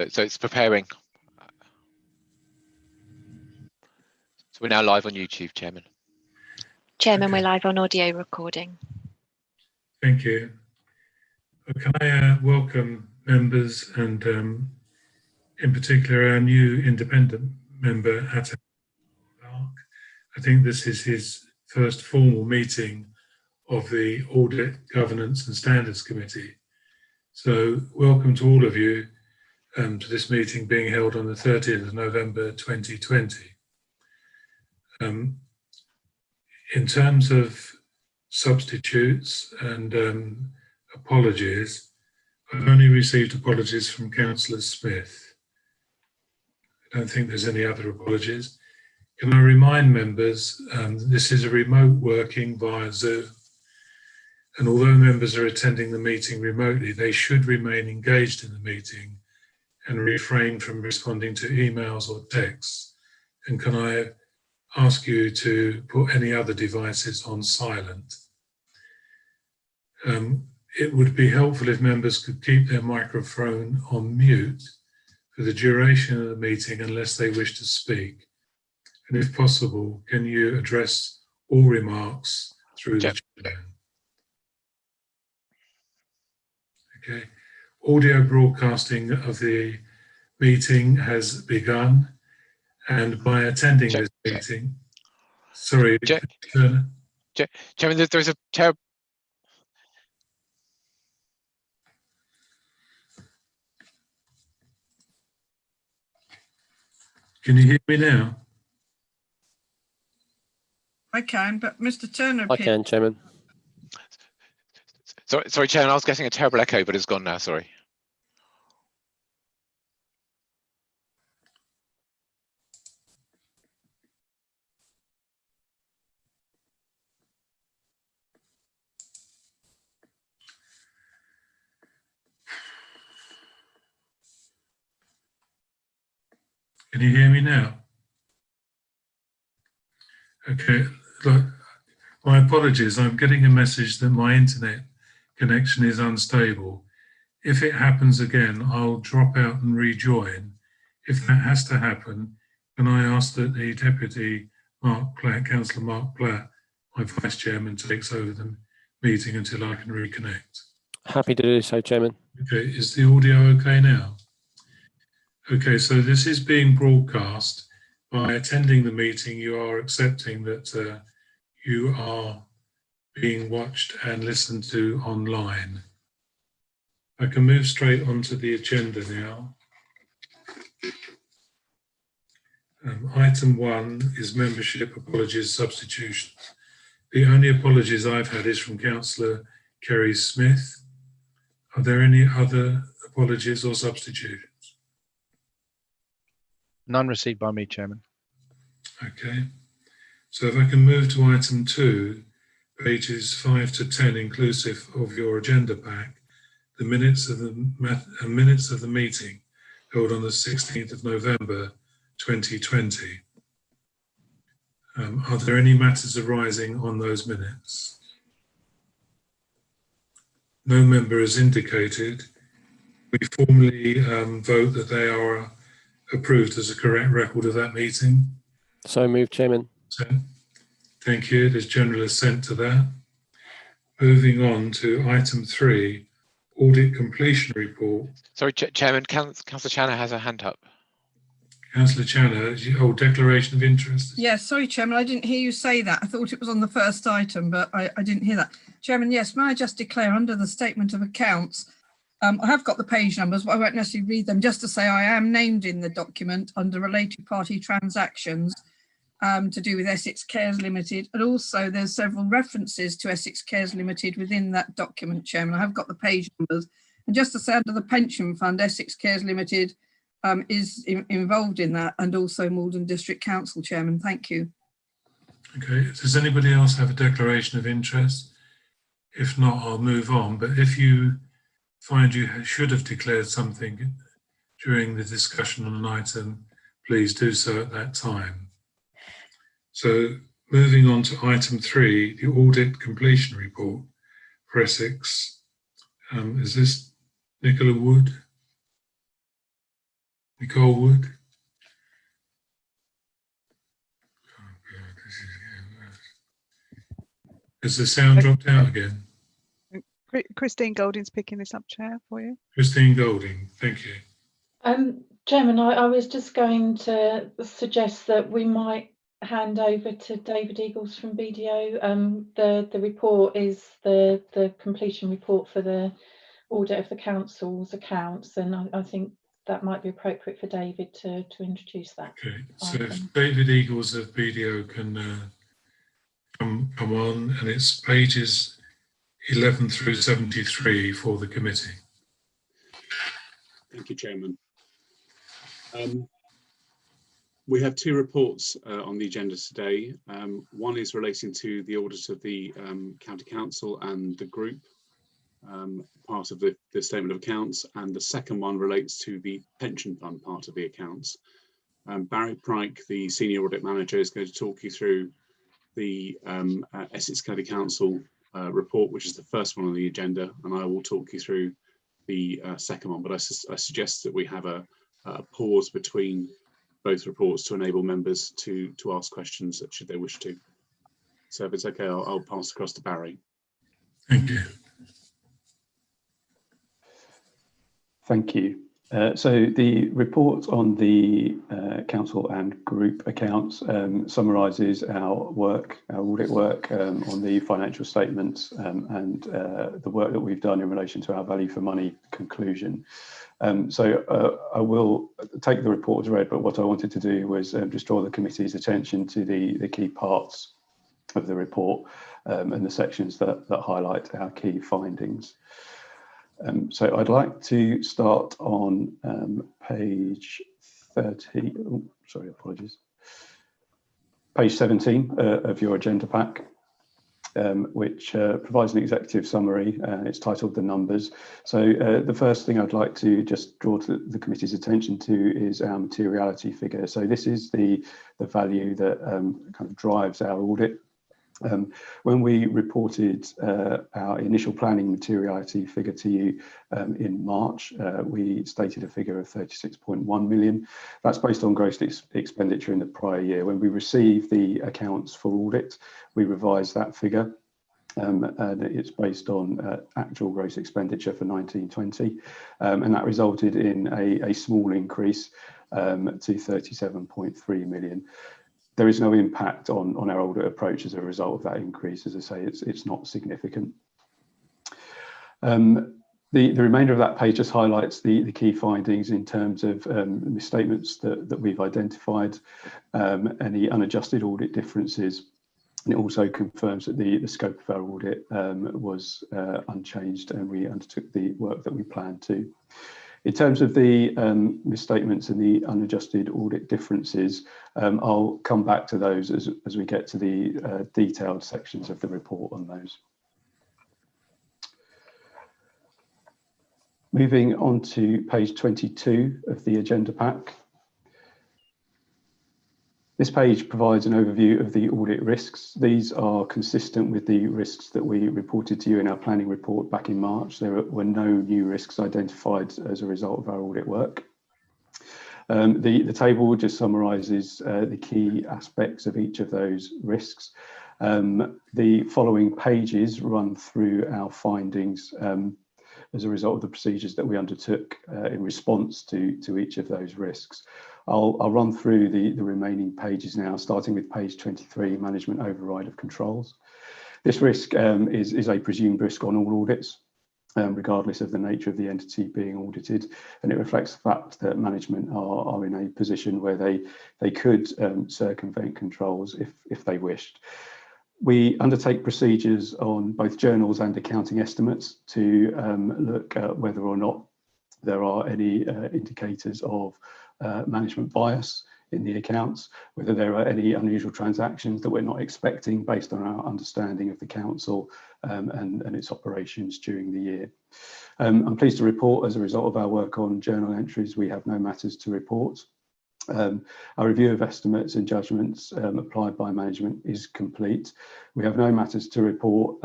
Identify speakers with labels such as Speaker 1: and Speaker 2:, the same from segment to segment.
Speaker 1: So it's preparing. So we're now live on YouTube, Chairman.
Speaker 2: Chairman, we're live on audio recording.
Speaker 3: Thank you. Can I welcome members and in particular our new independent member, Atom Mark. I think this is his first formal meeting of the Audit, Governance and Standards Committee. So welcome to all of you to this meeting being held on the 30th of November 2020. In terms of substitutes and apologies, I've only received apologies from Councillor Smith. I don't think there's any other apologies. Can I remind members, this is a remote working via Zoom, and although members are attending the meeting remotely, they should remain engaged in the meeting and refrain from responding to emails or texts. And can I ask you to put any other devices on silent? It would be helpful if members could keep their microphone on mute for the duration of the meeting unless they wish to speak. And if possible, can you address all remarks through the chair? Okay. Audio broadcasting of the meeting has begun, and by attending this meeting, sorry, Turner.
Speaker 1: Chairman, there's a terrible.
Speaker 3: Can you hear me now?
Speaker 4: I can, but Mr. Turner.
Speaker 5: I can, Chairman.
Speaker 1: Sorry, Chairman, I was getting a terrible echo, but it's gone now, sorry.
Speaker 3: Can you hear me now? Okay, look, my apologies. I'm getting a message that my internet connection is unstable. If it happens again, I'll drop out and rejoin. If that has to happen, can I ask that the Deputy Mark Platt, Councillor Mark Platt, my Vice Chairman, takes over the meeting until I can reconnect?
Speaker 5: Happy to do so, Chairman.
Speaker 3: Okay, is the audio okay now? Okay, so this is being broadcast. By attending the meeting, you are accepting that you are being watched and listened to online. I can move straight onto the agenda now. Item 1 is membership apologies substitutions. The only apologies I've had is from Councillor Kerry Smith. Are there any other apologies or substitutions?
Speaker 6: None received by me, Chairman.
Speaker 3: Okay. So if I can move to item 2, pages 5 to 10 inclusive of your agenda pack, the minutes of the meeting held on the 16th of November 2020. Are there any matters arising on those minutes? No member has indicated. We formally vote that they are approved as a correct record of that meeting.
Speaker 5: So moved, Chairman.
Speaker 3: Thank you. There's general assent to that. Moving on to item 3, audit completion report.
Speaker 1: Sorry, Chairman, Councillor Channer has her hand up.
Speaker 3: Councillor Channer, declaration of interest.
Speaker 4: Yes, sorry, Chairman, I didn't hear you say that. I thought it was on the first item, but I didn't hear that. Chairman, yes, may I just declare under the statement of accounts, I have got the page numbers, but I won't necessarily read them, just to say I am named in the document under related party transactions to do with Essex Cares Limited. And also there's several references to Essex Cares Limited within that document, Chairman. I have got the page numbers. And just to say under the pension fund, Essex Cares Limited is involved in that, and also Malden District Council, Chairman. Thank you.
Speaker 3: Okay, does anybody else have a declaration of interest? If not, I'll move on. But if you find you should have declared something during the discussion on an item, please do so at that time. So moving on to item 3, the audit completion report for Essex. Is this Nicola Wood? Nicole Wood. Oh God, this is getting worse. Has the sound dropped out again?
Speaker 7: Christine Golding's picking this up, Chair, for you.
Speaker 3: Christine Golding, thank you.
Speaker 8: Chairman, I was just going to suggest that we might hand over to David Eagles from BDO. The report is the completion report for the audit of the council's accounts, and I think that might be appropriate for David to introduce that.
Speaker 3: Okay, so if David Eagles of BDO can come on, and it's pages 11 through 73 for the committee.
Speaker 9: Thank you, Chairman. We have two reports on the agenda today. One is relating to the audit of the County Council and the group, part of the statement of accounts, and the second one relates to the pension fund part of the accounts. Barry Pryke, the Senior Audit Manager, is going to talk you through the Essex County Council report, which is the first one on the agenda, and I will talk you through the second one, but I suggest that we have a pause between both reports to enable members to ask questions should they wish to. So if it's okay, I'll pass across to Barry.
Speaker 3: Thank you.
Speaker 10: Thank you. So the report on the council and group accounts summarises our work, our audit work on the financial statements and the work that we've done in relation to our value for money conclusion. So I will take the report as read, but what I wanted to do was just draw the committee's attention to the key parts of the report and the sections that highlight our key findings. So I'd like to start on page 30, oh, sorry, apologies, page 17 of your agenda pack, which provides an executive summary. It's titled The Numbers. So the first thing I'd like to just draw to the committee's attention to is our materiality figure. So this is the value that kind of drives our audit. When we reported our initial planning materiality figure to you in March, we stated a figure of 36.1 million. That's based on gross expenditure in the prior year. When we received the accounts for audit, we revised that figure. And it's based on actual gross expenditure for 1920, and that resulted in a small increase to 37.3 million. There is no impact on our audit approach as a result of that increase. As I say, it's not significant. The remainder of that page just highlights the key findings in terms of misstatements that we've identified, any unadjusted audit differences, and it also confirms that the scope of our audit was unchanged, and we undertook the work that we planned to. In terms of the misstatements and the unadjusted audit differences, I'll come back to those as we get to the detailed sections of the report on those. Moving on to page 22 of the agenda pack. This page provides an overview of the audit risks. These are consistent with the risks that we reported to you in our planning report back in March. There were no new risks identified as a result of our audit work. The table just summarises the key aspects of each of those risks. The following pages run through our findings as a result of the procedures that we undertook in response to each of those risks. I'll run through the remaining pages now, starting with page 23, Management Override of Controls. This risk is a presumed risk on all audits, regardless of the nature of the entity being audited, and it reflects the fact that management are in a position where they could circumvent controls if they wished. We undertake procedures on both journals and accounting estimates to look at whether or not there are any indicators of management bias in the accounts, whether there are any unusual transactions that we're not expecting based on our understanding of the council and its operations during the year. I'm pleased to report, as a result of our work on journal entries, we have no matters to report. Our review of estimates and judgments applied by management is complete. We have no matters to report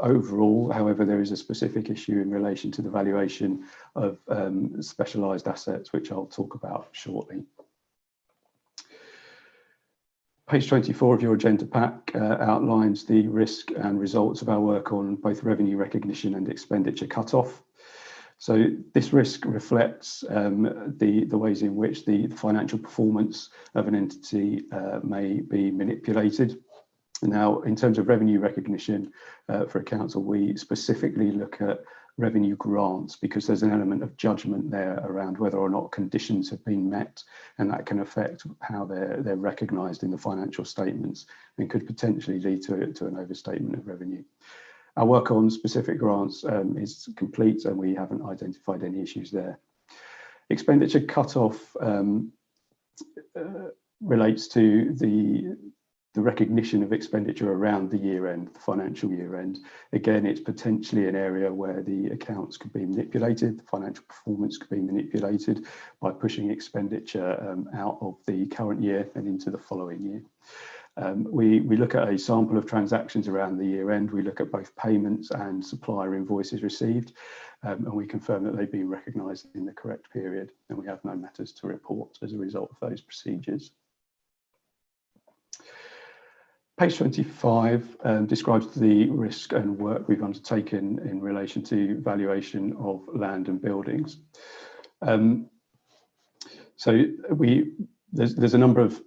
Speaker 10: overall, however, there is a specific issue in relation to the valuation of specialised assets, which I'll talk about shortly. Page 24 of your agenda pack outlines the risk and results of our work on both revenue recognition and expenditure cut-off. So this risk reflects the ways in which the financial performance of an entity may be manipulated. Now, in terms of revenue recognition for a council, we specifically look at revenue grants because there's an element of judgment there around whether or not conditions have been met, and that can affect how they're recognised in the financial statements and could potentially lead to an overstatement of revenue. Our work on specific grants is complete and we haven't identified any issues there. Expenditure cut-off relates to the recognition of expenditure around the year end, the financial year end. Again, it's potentially an area where the accounts could be manipulated, the financial performance could be manipulated by pushing expenditure out of the current year and into the following year. We look at a sample of transactions around the year end. We look at both payments and supplier invoices received, and we confirm that they've been recognised in the correct period, and we have no matters to report as a result of those procedures. Page 25 describes the risk and work we've undertaken in relation to valuation of land and buildings. So there's a number of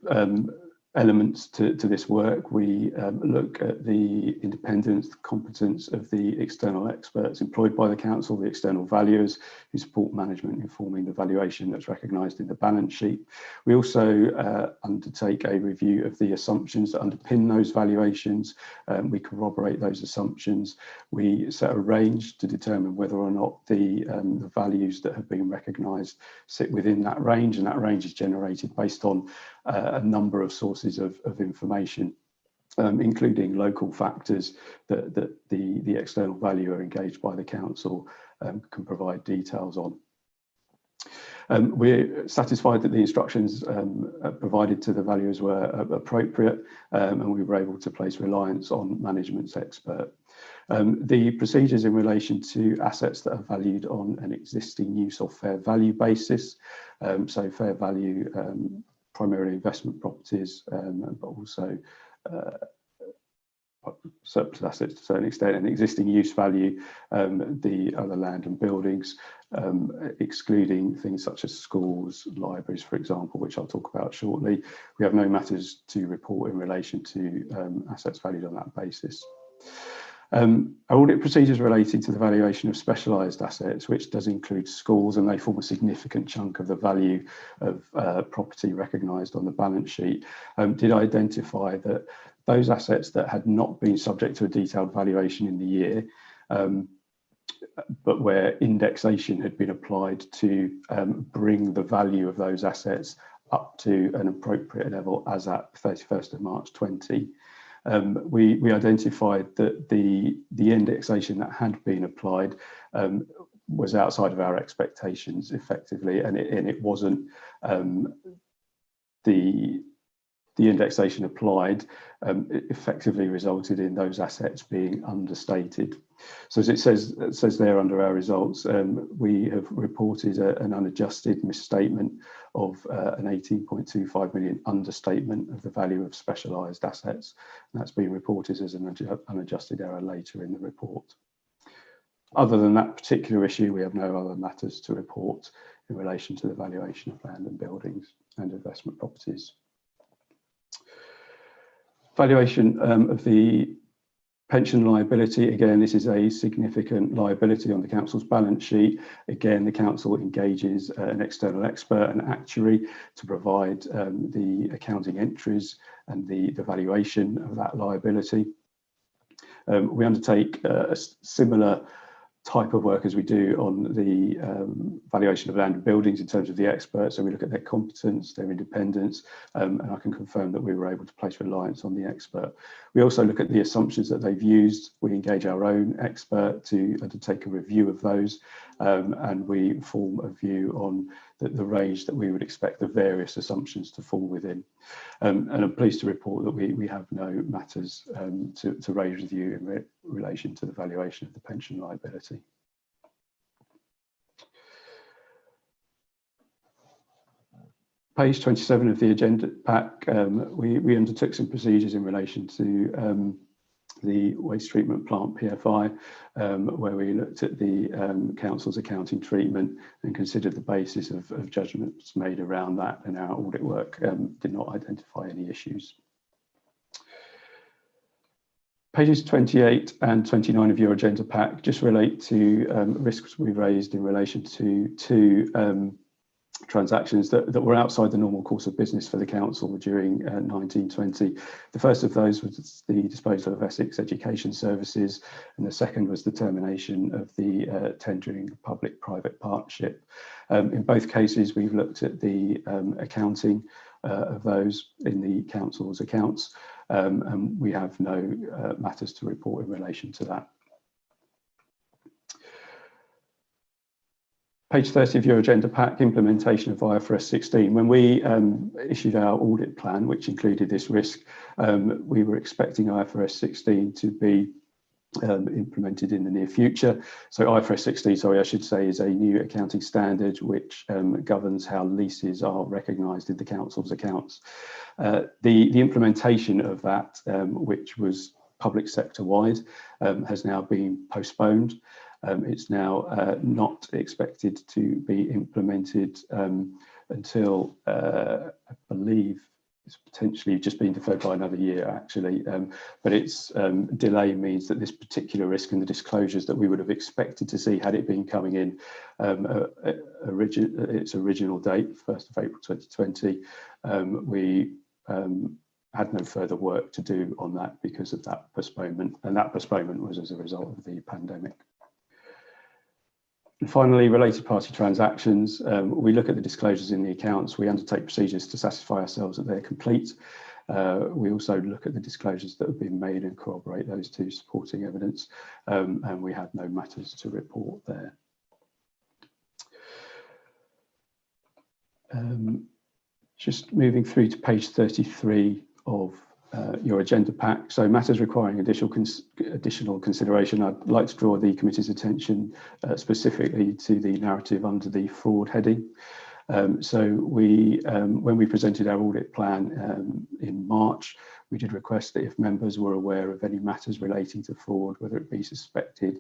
Speaker 10: elements to this work. We look at the independence, the competence of the external experts employed by the council, the external valuers who support management in forming the valuation that's recognised in the balance sheet. We also undertake a review of the assumptions that underpin those valuations. We corroborate those assumptions. We set a range to determine whether or not the values that have been recognised sit within that range, and that range is generated based on a number of sources of information, including local factors that the external valuer engaged by the council can provide details on. We're satisfied that the instructions provided to the valuers were appropriate, and we were able to place reliance on management's expert. The procedures in relation to assets that are valued on an existing use or fair value basis, so fair value primarily investment properties, but also surplus assets to a certain extent, and existing use value, the other land and buildings, excluding things such as schools, libraries, for example, which I'll talk about shortly. We have no matters to report in relation to assets valued on that basis. Our audit procedures relating to the valuation of specialised assets, which does include schools, and they form a significant chunk of the value of property recognised on the balance sheet, did identify that those assets that had not been subject to a detailed valuation in the year, but where indexation had been applied to bring the value of those assets up to an appropriate level as at 31st of March 20. We identified that the indexation that had been applied was outside of our expectations effectively, and it wasn't the indexation applied effectively resulted in those assets being understated. So as it says there under our results, we have reported an unadjusted misstatement of an 18.25 million understatement of the value of specialised assets. And that's been reported as an unadjusted error later in the report. Other than that particular issue, we have no other matters to report in relation to the valuation of land and buildings and investment properties. Valuation of the pension liability. Again, this is a significant liability on the council's balance sheet. Again, the council engages an external expert, an actuary, to provide the accounting entries and the valuation of that liability. We undertake a similar type of work as we do on the valuation of land and buildings in terms of the experts. So we look at their competence, their independence, and I can confirm that we were able to place reliance on the expert. We also look at the assumptions that they've used. We engage our own expert to undertake a review of those, and we form a view on the range that we would expect the various assumptions to fall within. And I'm pleased to report that we have no matters to raise with you in relation to the valuation of the pension liability. Page 27 of the agenda pack, we undertook some procedures in relation to the waste treatment plant PFI, where we looked at the council's accounting treatment and considered the basis of judgments made around that, and our audit work did not identify any issues. Pages 28 and 29 of your agenda pack just relate to risks we raised in relation to two transactions that were outside the normal course of business for the council during 1920. The first of those was the disposal of Essex Education Services, and the second was the termination of the tendering public-private partnership. In both cases, we've looked at the accounting of those in the council's accounts, and we have no matters to report in relation to that. Page 30 of your agenda pack, implementation of IFRS 16. When we issued our audit plan, which included this risk, we were expecting IFRS 16 to be implemented in the near future. So IFRS 16, sorry, I should say, is a new accounting standard which governs how leases are recognised in the council's accounts. The implementation of that, which was public sector wide, has now been postponed. It's now not expected to be implemented until, I believe, it's potentially just been deferred by another year, actually. But its delay means that this particular risk and the disclosures that we would have expected to see had it been coming in its original date, 1st of April 2020, we had no further work to do on that because of that postponement. And that postponement was as a result of the pandemic. And finally, related party transactions. We look at the disclosures in the accounts. We undertake procedures to satisfy ourselves that they're complete. We also look at the disclosures that have been made and corroborate those to supporting evidence, and we have no matters to report there. Just moving through to page 33 of your agenda pack. So matters requiring additional consideration. I'd like to draw the committee's attention specifically to the narrative under the fraud heading. So when we presented our audit plan in March, we did request that if members were aware of any matters relating to fraud, whether it be suspected,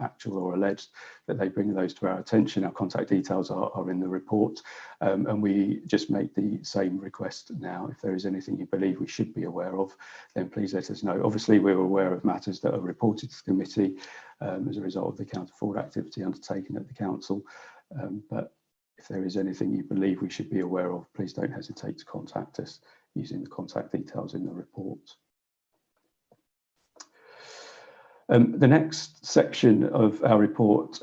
Speaker 10: actual or alleged, that they bring those to our attention. Our contact details are in the report, and we just make the same request now. If there is anything you believe we should be aware of, then please let us know. Obviously, we're aware of matters that are reported to the committee as a result of the counter fraud activity undertaken at the council, but if there is anything you believe we should be aware of, please don't hesitate to contact us using the contact details in the report. The next section of our report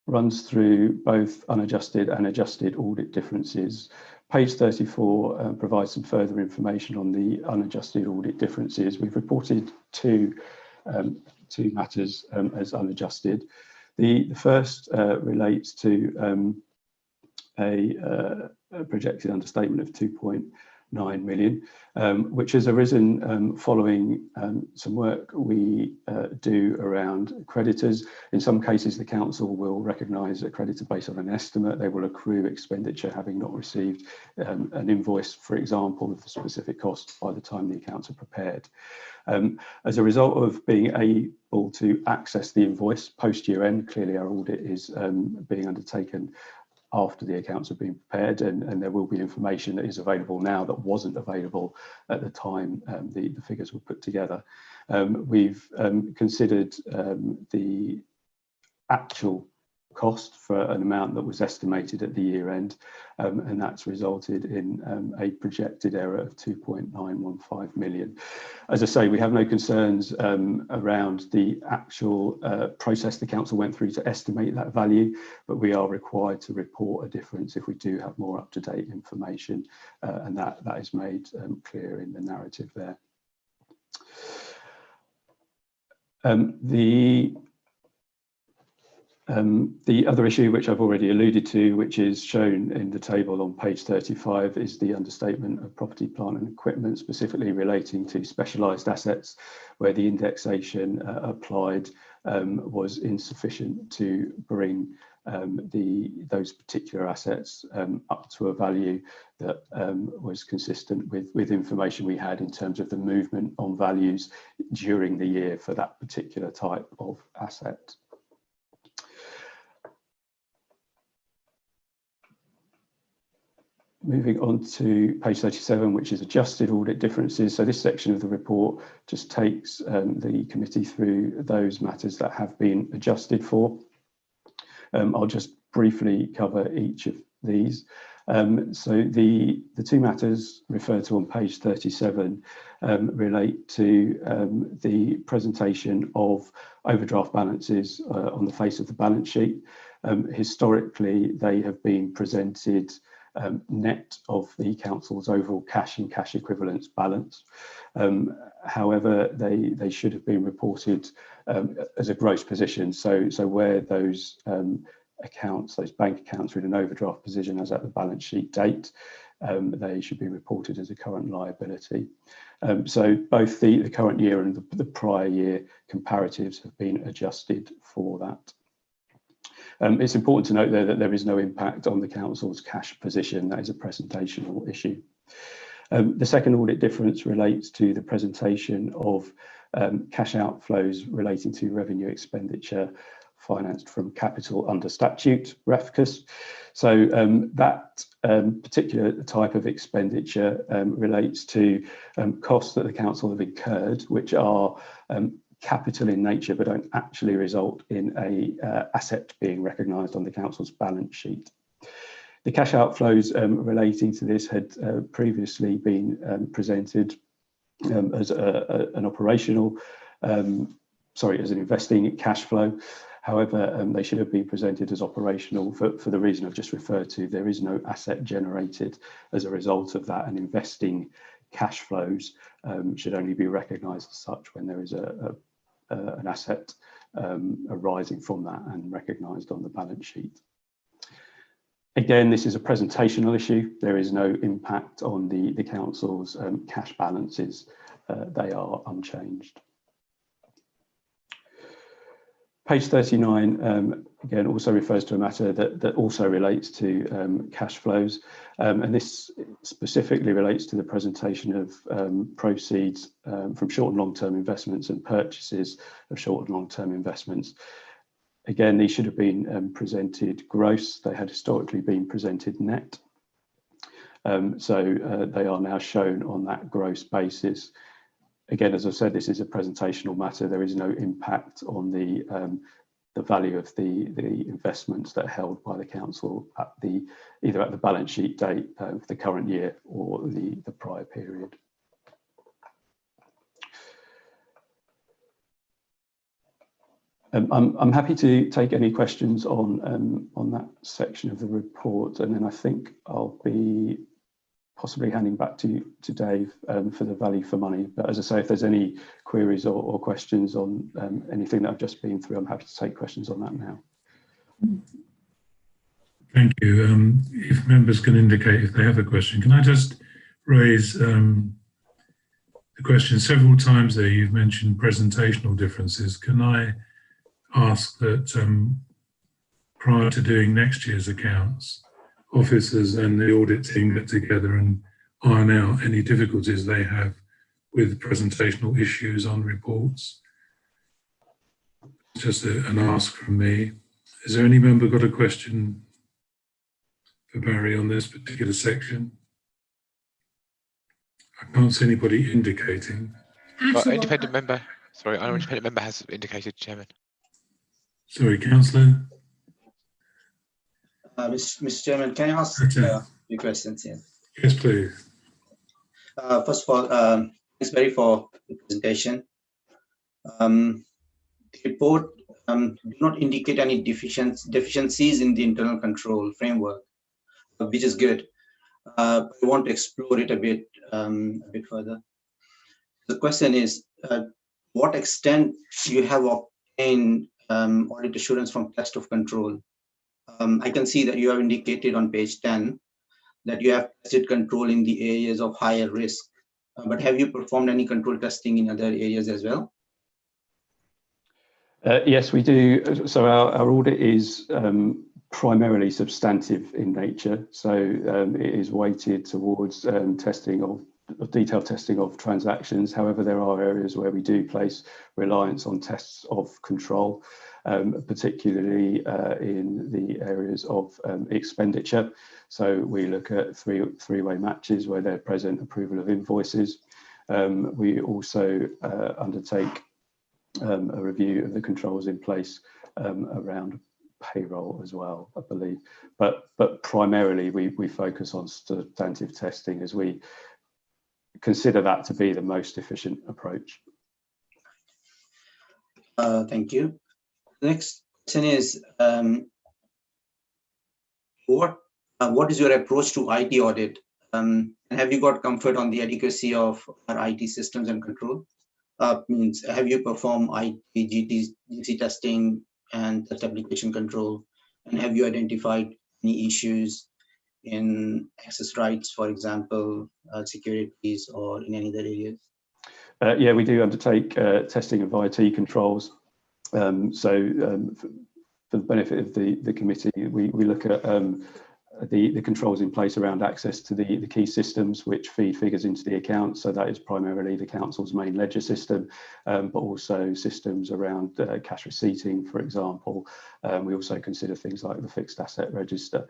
Speaker 10: runs through both unadjusted and adjusted audit differences. Page 34 provides some further information on the unadjusted audit differences. We've reported two matters as unadjusted. The first relates to a projected understatement of 2.9 million, which has arisen following some work we do around creditors. In some cases, the council will recognise a creditor based on an estimate. They will accrue expenditure having not received an invoice, for example, of the specific cost by the time the accounts are prepared. As a result of being able to access the invoice post year end, clearly our audit is being undertaken after the accounts have been prepared, and there will be information that is available now that wasn't available at the time the figures were put together. We've considered the actual cost for an amount that was estimated at the year end, and that's resulted in a projected error of 2.915 million. As I say, we have no concerns around the actual process the council went through to estimate that value, but we are required to report a difference if we do have more up-to-date information, and that is made clear in the narrative there. The other issue, which I've already alluded to, which is shown in the table on page 35, is the understatement of property, plant and equipment, specifically relating to specialised assets, where the indexation applied was insufficient to bring those particular assets up to a value that was consistent with information we had in terms of the movement on values during the year for that particular type of asset. Moving on to page 37, which is adjusted audit differences. So this section of the report just takes the committee through those matters that have been adjusted for. I'll just briefly cover each of these. So the two matters referred to on page 37 relate to the presentation of overdraft balances on the face of the balance sheet. Historically, they have been presented net of the council's overall cash and cash equivalents balance. However, they should have been reported as a gross position. So where those accounts, those bank accounts, are in an overdraft position as at the balance sheet date, they should be reported as a current liability. So both the current year and the prior year comparatives have been adjusted for that. It's important to note there that there is no impact on the council's cash position. That is a presentational issue. The second audit difference relates to the presentation of cash outflows relating to revenue expenditure financed from capital under statute, REFCUS. So that particular type of expenditure relates to costs that the council have incurred, which are capital in nature, but don't actually result in a asset being recognised on the council's balance sheet. The cash outflows relating to this had previously been presented as an operational, as an investing cash flow. However, they should have been presented as operational for the reason I've just referred to. There is no asset generated as a result of that, and investing cash flows should only be recognised as such when there is an asset arising from that and recognised on the balance sheet. Again, this is a presentational issue. There is no impact on the council's cash balances. They are unchanged. Page 39, again, also refers to a matter that also relates to cash flows. And this specifically relates to the presentation of proceeds from short and long-term investments and purchases of short and long-term investments. Again, these should have been presented gross. They had historically been presented net. So they are now shown on that gross basis. Again, as I said, this is a presentational matter. There is no impact on the value of the investments that are held by the council at either at the balance sheet date of the current year or the prior period. I'm happy to take any questions on that section of the report, and then I think I'll be possibly handing back to Dave for the value for money. But as I say, if there's any queries or questions on anything that I've just been through, I'm happy to take questions on that now.
Speaker 3: Thank you. If members can indicate if they have a question, can I just raise the question? Several times there you've mentioned presentational differences. Can I ask that prior to doing next year's accounts, officers and the audit team get together and iron out any difficulties they have with presentational issues on reports? Just an ask from me. Is there any member got a question for Barry on this particular section? I can't see anybody indicating.
Speaker 1: Independent member. Sorry, our independent member has indicated, Chairman.
Speaker 3: Sorry, Councillor.
Speaker 11: Mr. Chairman, can I ask few questions here?
Speaker 3: Yes, please.
Speaker 11: First of all, thanks Barry for the presentation. The report do not indicate any deficiencies in the internal control framework, which is good. I want to explore it a bit further. The question is, what extent you have obtained audit assurance from test of control? I can see that you have indicated on page 10 that you have tested control in the areas of higher risk, but have you performed any control testing in other areas as well?
Speaker 10: Yes, we do. So our audit is primarily substantive in nature. So it is weighted towards testing of detailed testing of transactions. However, there are areas where we do place reliance on tests of control, particularly in the areas of expenditure. So we look at three-way matches where they're present, approval of invoices. We also undertake a review of the controls in place around payroll as well, I believe. But primarily we focus on substantive testing as we consider that to be the most efficient approach.
Speaker 11: Thank you. The next question is, what is your approach to IT audit? And have you got comfort on the adequacy of our IT systems and control? Means, have you performed IT GC testing and test application control? And have you identified any issues in access rights, for example, securities, or in any other areas?
Speaker 10: Yeah, we do undertake testing of IT controls. For the benefit of the committee, we look at the controls in place around access to the key systems which feed figures into the account. So that is primarily the council's main ledger system, but also systems around cash receipting, for example. We also consider things like the fixed asset register.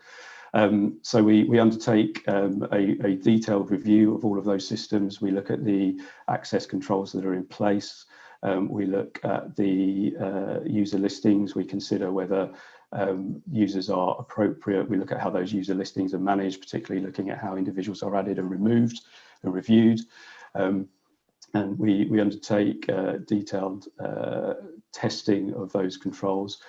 Speaker 10: So we undertake a detailed review of all of those systems. We look at the access controls that are in place. We look at the user listings. We consider whether users are appropriate. We look at how those user listings are managed, particularly looking at how individuals are added and removed and reviewed. And we undertake detailed testing of those controls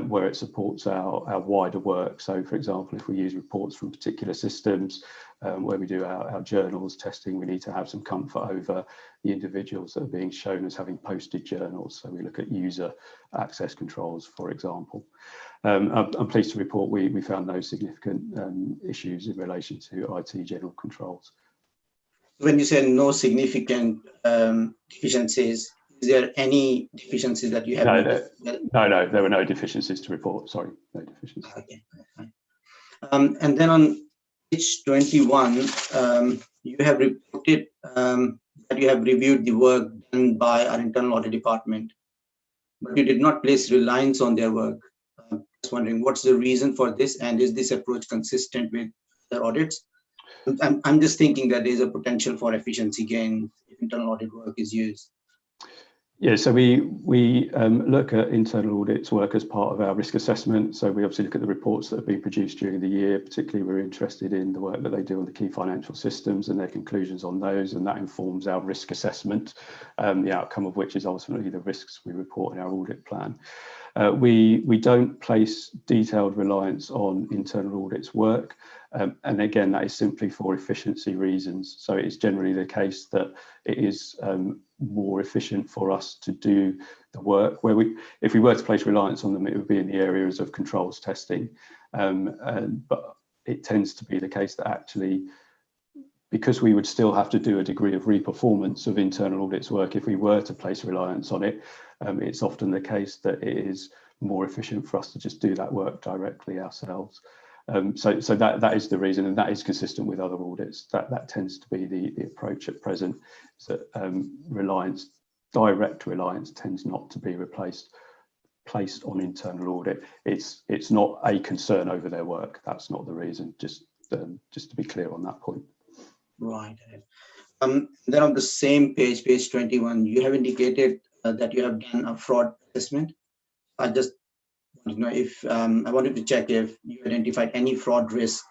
Speaker 10: where it supports our wider work. So, for example, if we use reports from particular systems, where we do our journals testing, we need to have some comfort over the individuals that are being shown as having posted journals. So we look at user access controls, for example. I'm pleased to report we found no significant issues in relation to IT general controls.
Speaker 11: When you say no significant deficiencies, is there any deficiencies that you have?
Speaker 10: No, there were no deficiencies to report. Sorry, no deficiencies.
Speaker 11: Okay. And then on page 21, you have reported that you have reviewed the work done by our internal audit department, but you did not place reliance on their work. Just wondering, what's the reason for this, and is this approach consistent with their audits? I'm just thinking that there's a potential for efficiency gain if internal audit work is used.
Speaker 10: Yeah, so we look at internal audits work as part of our risk assessment. So we obviously look at the reports that have been produced during the year. Particularly, we're interested in the work that they do on the key financial systems and their conclusions on those, and that informs our risk assessment, the outcome of which is ultimately the risks we report in our audit plan. We don't place detailed reliance on internal audits work. And again, that is simply for efficiency reasons. So it is generally the case that it is more efficient for us to do the work where if we were to place reliance on them, it would be in the areas of controls testing. But it tends to be the case that actually, because we would still have to do a degree of reperformance of internal audits work if we were to place reliance on it, it's often the case that it is more efficient for us to just do that work directly ourselves. So that is the reason, and that is consistent with other audits. That tends to be the approach at present. So direct reliance tends not to be placed on internal audit. It's not a concern over their work. That's not the reason. Just to be clear on that point.
Speaker 11: Right. Then on the same page 21, you have indicated that you have done a fraud assessment. I just if I wanted to check if you identified any fraud risk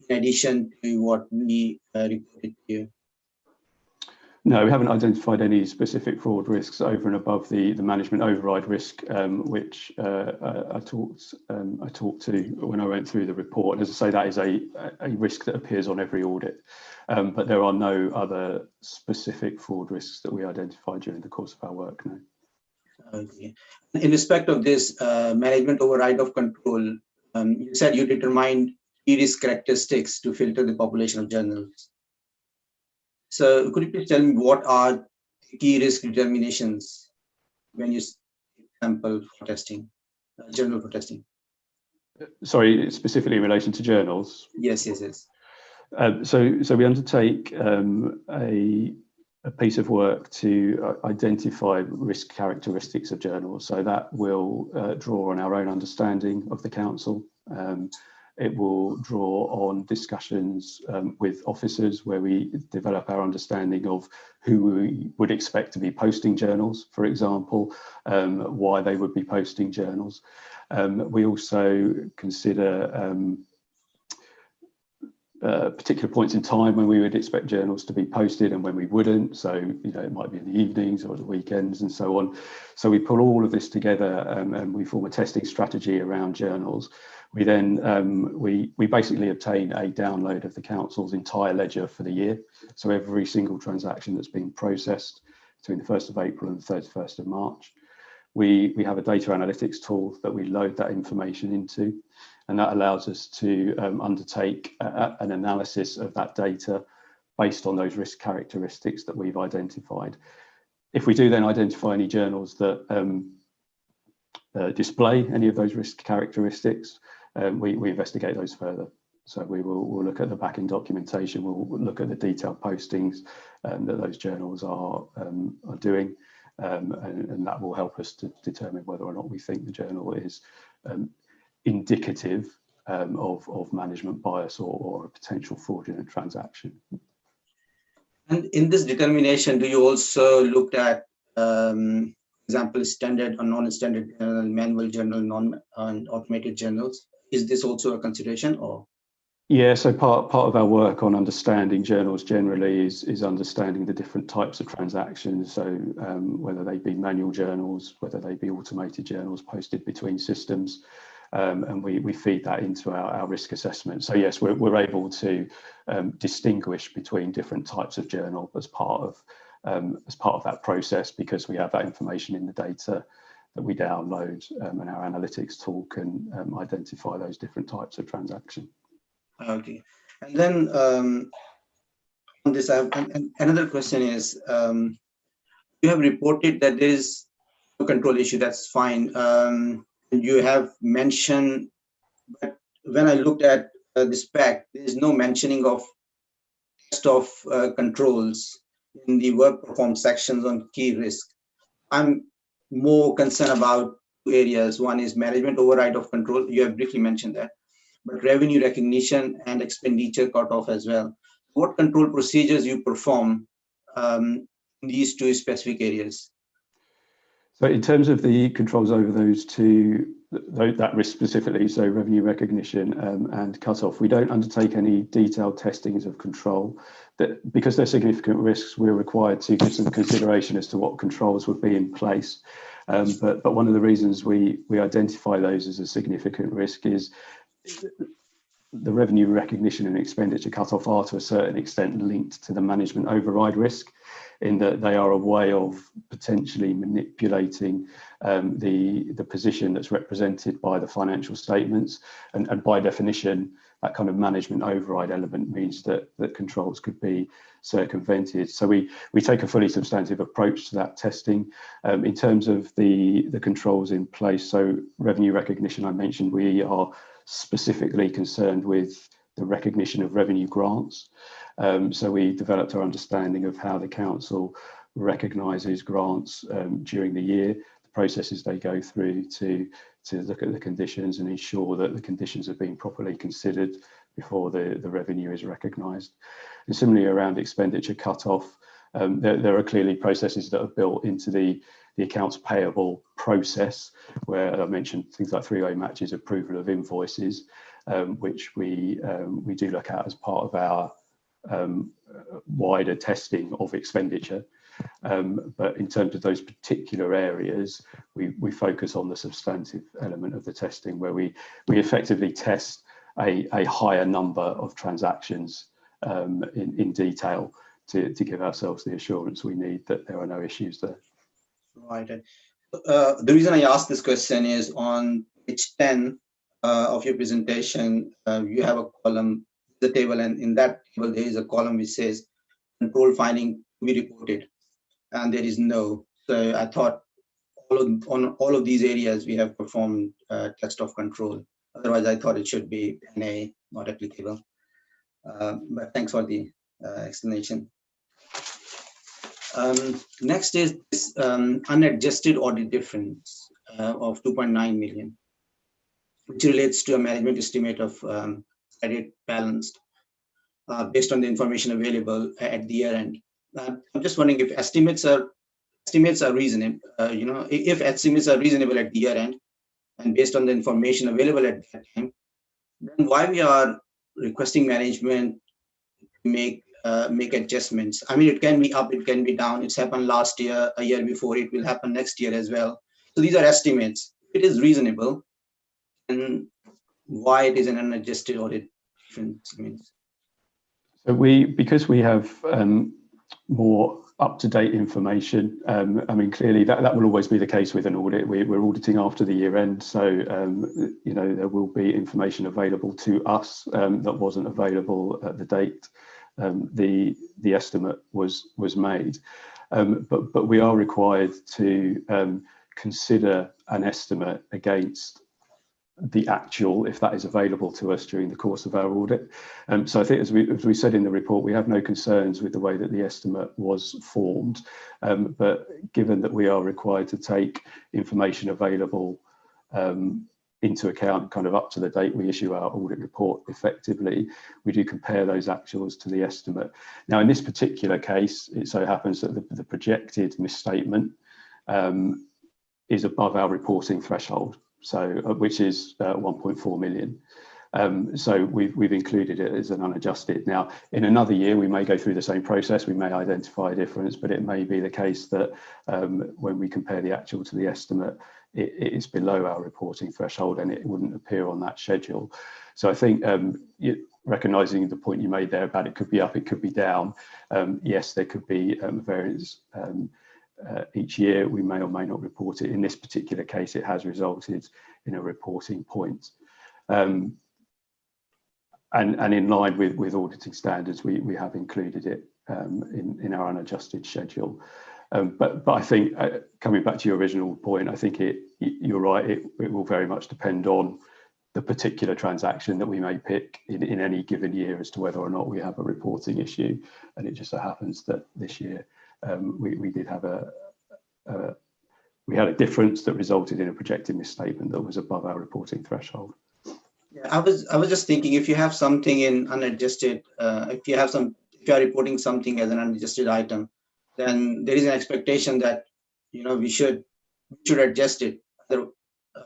Speaker 11: in addition to what we reported to you.
Speaker 10: No, we haven't identified any specific fraud risks over and above the management override risk, which I talked to when I went through the report. And as I say, that is a risk that appears on every audit, but there are no other specific fraud risks that we identified during the course of our work. No.
Speaker 11: Okay. In respect of this management override of control, you said you determined key risk characteristics to filter the population of journals. So could you please tell me what are key risk determinations when you sample for testing, journal for testing?
Speaker 10: Sorry, specifically in relation to journals?
Speaker 11: Yes.
Speaker 10: So we undertake a piece of work to identify risk characteristics of journals. So that will draw on our own understanding of the council. It will draw on discussions with officers where we develop our understanding of who we would expect to be posting journals, for example, why they would be posting journals. We also consider particular points in time when we would expect journals to be posted and when we wouldn't. So, it might be in the evenings or the weekends and so on. So we pull all of this together and we form a testing strategy around journals. We then, we basically obtain a download of the council's entire ledger for the year. So every single transaction that's been processed between the 1st of April and the 31st of March. We have a data analytics tool that we load that information into, and that allows us to undertake an analysis of that data based on those risk characteristics that we've identified. If we do then identify any journals that display any of those risk characteristics, we investigate those further. So we'll look at the back-end documentation, we'll look at the detailed postings that those journals are doing. And that will help us to determine whether or not we think the journal is indicative of management bias or a potential fraudulent transaction.
Speaker 11: And in this determination, do you also look at, example, standard or non-standard manual journal, non-automated journals? Is this also a consideration, or?
Speaker 10: Yeah, so part of our work on understanding journals generally is understanding the different types of transactions. So whether they be manual journals, whether they be automated journals posted between systems, and we feed that into our risk assessment. So yes, we're able to distinguish between different types of journal as part of that process, because we have that information in the data that we download, and our analytics tool can identify those different types of transaction.
Speaker 11: Okay, and then on this, another question is, you have reported that there is no control issue. That's fine. You have mentioned, but when I looked at the spec, there is no mentioning of test of controls in the work performed sections on key risk. I'm more concerned about two areas. One is management override of control. You have briefly mentioned that. But revenue recognition and expenditure cutoff as well. What control procedures you perform in these two specific areas?
Speaker 10: So in terms of the controls over those two, that risk specifically, so revenue recognition and cutoff, we don't undertake any detailed testings of control. Because they're significant risks, we're required to give some consideration as to what controls would be in place. But one of the reasons we identify those as a significant risk is the revenue recognition and expenditure cutoff are to a certain extent linked to the management override risk, in that they are a way of potentially manipulating the position that's represented by the financial statements. And by definition, that kind of management override element means that controls could be circumvented. So we take a fully substantive approach to that testing. In terms of the controls in place, so revenue recognition, I mentioned, we are specifically concerned with the recognition of revenue grants. So we developed our understanding of how the council recognises grants during the year, the processes they go through to look at the conditions and ensure that the conditions have been properly considered before the revenue is recognised. And similarly around expenditure cutoff, there are clearly processes that are built into the the accounts payable process, where I mentioned things like three-way matches, approval of invoices, which we do look at as part of our wider testing of expenditure. But in terms of those particular areas, we focus on the substantive element of the testing, where we effectively test a higher number of transactions in detail to give ourselves the assurance we need that there are no issues there.
Speaker 11: Right. The reason I asked this question is on page 10 of your presentation, you have a column, the table, and in that table there is a column which says control finding to be reported, and there is no. So I thought on all of these areas we have performed test of control. Otherwise, I thought it should be NA, not applicable. But thanks for the explanation. Next is this unadjusted audit difference of 2.9 million, which relates to a management estimate of credit balanced based on the information available at the year end. I'm just wondering if estimates are reasonable. If estimates are reasonable at the year end and based on the information available at that time, then why we are requesting management to make adjustments? I mean, it can be up, it can be down. It's happened last year, a year before. It will happen next year as well. So these are estimates. If it is reasonable, and why it is an unadjusted audit difference?
Speaker 10: So because we have more up-to-date information, I mean, clearly that will always be the case with an audit. We're auditing after the year end, so there will be information available to us that wasn't available at the date the estimate was made. But we are required to consider an estimate against the actual, if that is available to us during the course of our audit. So I think, as we said in the report, we have no concerns with the way that the estimate was formed. But given that we are required to take information available into account, kind of up to the date we issue our audit report effectively, we do compare those actuals to the estimate. Now, in this particular case, it so happens that the projected misstatement is above our reporting threshold, so which is 1.4 million. So we've included it as an unadjusted. Now, in another year, we may go through the same process. We may identify a difference, but it may be the case that when we compare the actual to the estimate, it is below our reporting threshold and it wouldn't appear on that schedule. So I think recognising the point you made there about it could be up, it could be down. Yes, there could be variance each year. We may or may not report it. In this particular case, it has resulted in a reporting point. And in line with auditing standards, we have included it in our unadjusted schedule. But I think, coming back to your original point, I think you're right, it will very much depend on the particular transaction that we may pick in any given year as to whether or not we have a reporting issue. And it just so happens that this year we did have we had a difference that resulted in a projected misstatement that was above our reporting threshold.
Speaker 11: Yeah, I was just thinking, if you have something in unadjusted, if you are reporting something as an unadjusted item, then there is an expectation that we should adjust it.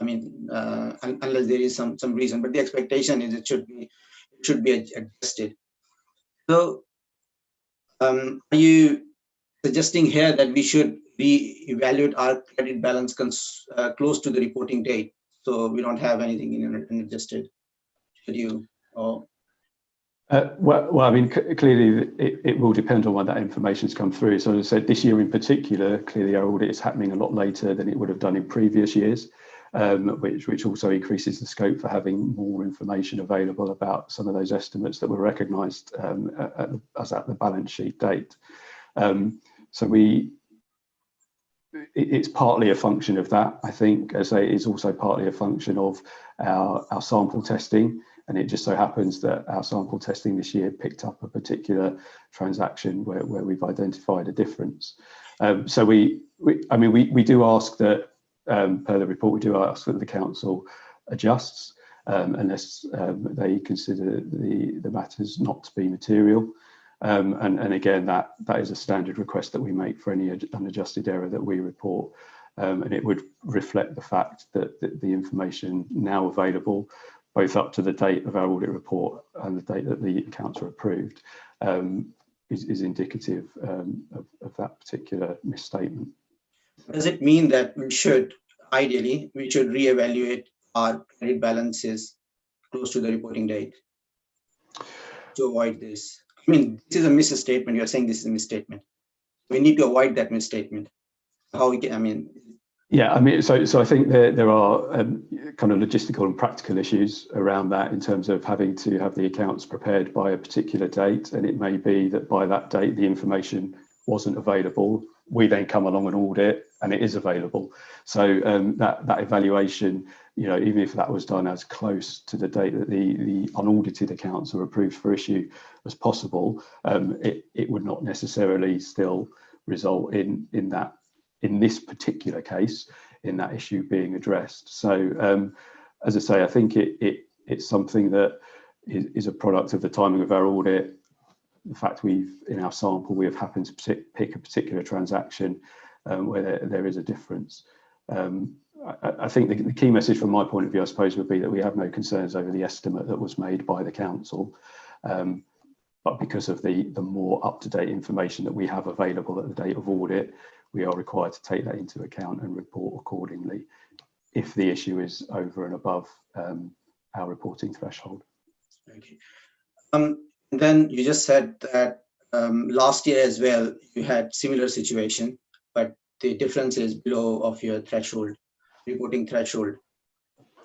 Speaker 11: I mean, unless there is some reason, but the expectation is it should be adjusted. So, are you suggesting here that we should re-evaluate our credit balance close to the reporting date, so we don't have anything in an unadjusted? Should you? Or
Speaker 10: well, I mean, clearly it will depend on when that information's come through. So as I said, this year in particular, clearly our audit is happening a lot later than it would have done in previous years, which also increases the scope for having more information available about some of those estimates that were recognised as at the balance sheet date. So it's partly a function of that. I think, as I say, it's also partly a function of our sample testing. And it just so happens that our sample testing this year picked up a particular transaction where we've identified a difference. So we do ask that, per the report, we do ask that the council adjusts unless they consider the matters not to be material. And again, that is a standard request that we make for any unadjusted error that we report. and it would reflect the fact that the information now available, both up to the date of our audit report and the date that the accounts are approved, is indicative of that particular misstatement.
Speaker 11: Does it mean that we should reevaluate our credit balances close to the reporting date to avoid this? I mean, this is a misstatement. You're saying this is a misstatement. We need to avoid that misstatement. How we can, I mean.
Speaker 10: Yeah, I mean, so I think there are kind of logistical and practical issues around that in terms of having to have the accounts prepared by a particular date, and it may be that by that date the information wasn't available. We then come along and audit, and it is available. So that evaluation, you know, even if that was done as close to the date that the unaudited accounts are approved for issue as possible, it would not necessarily still result in that. In this particular case, in that issue being addressed. So, as I say, I think it's something that is a product of the timing of our audit. The fact in our sample, we have happened to pick a particular transaction where there is a difference. I think the key message from my point of view, I suppose, would be that we have no concerns over the estimate that was made by the council. But because of the more up-to-date information that we have available at the date of audit, we are required to take that into account and report accordingly if the issue is over and above our reporting threshold.
Speaker 11: Okay. Then you just said that last year as well, you had similar situation, but the difference is below of your threshold, reporting threshold.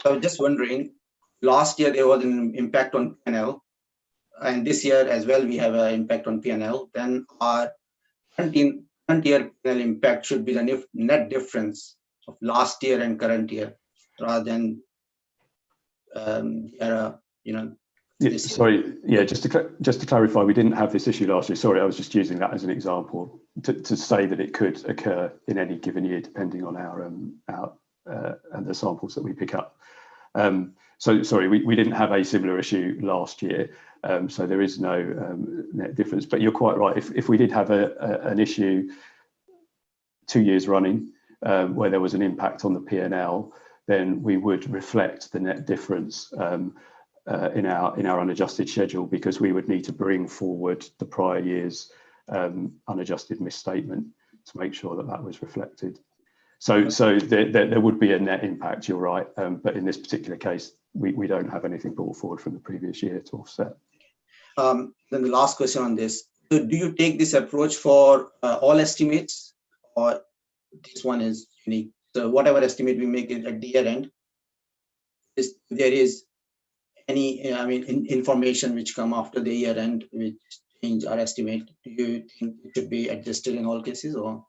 Speaker 11: So I was just wondering, last year there was an impact on P&L, and this year as well we have an impact on P&L. Then our current year P&L impact should be the net difference of last year and current year, rather than
Speaker 10: Sorry, yeah, just to clarify, we didn't have this issue last year. Sorry, I was just using that as an example to say that it could occur in any given year depending on our and the samples that we pick up. So sorry, we didn't have a similar issue last year, so there is no net difference. But you're quite right. If we did have an issue 2 years running where there was an impact on the P&L, then we would reflect the net difference in our unadjusted schedule, because we would need to bring forward the prior year's unadjusted misstatement to make sure that was reflected. So there would be a net impact, you're right, but in this particular case, we don't have anything brought forward from the previous year to offset.
Speaker 11: Then the last question on this: so do you take this approach for all estimates, or this one is unique? So whatever estimate we make it at the year end, there is any information which come after the year end which change our estimate, do you think it should be adjusted in all cases, or?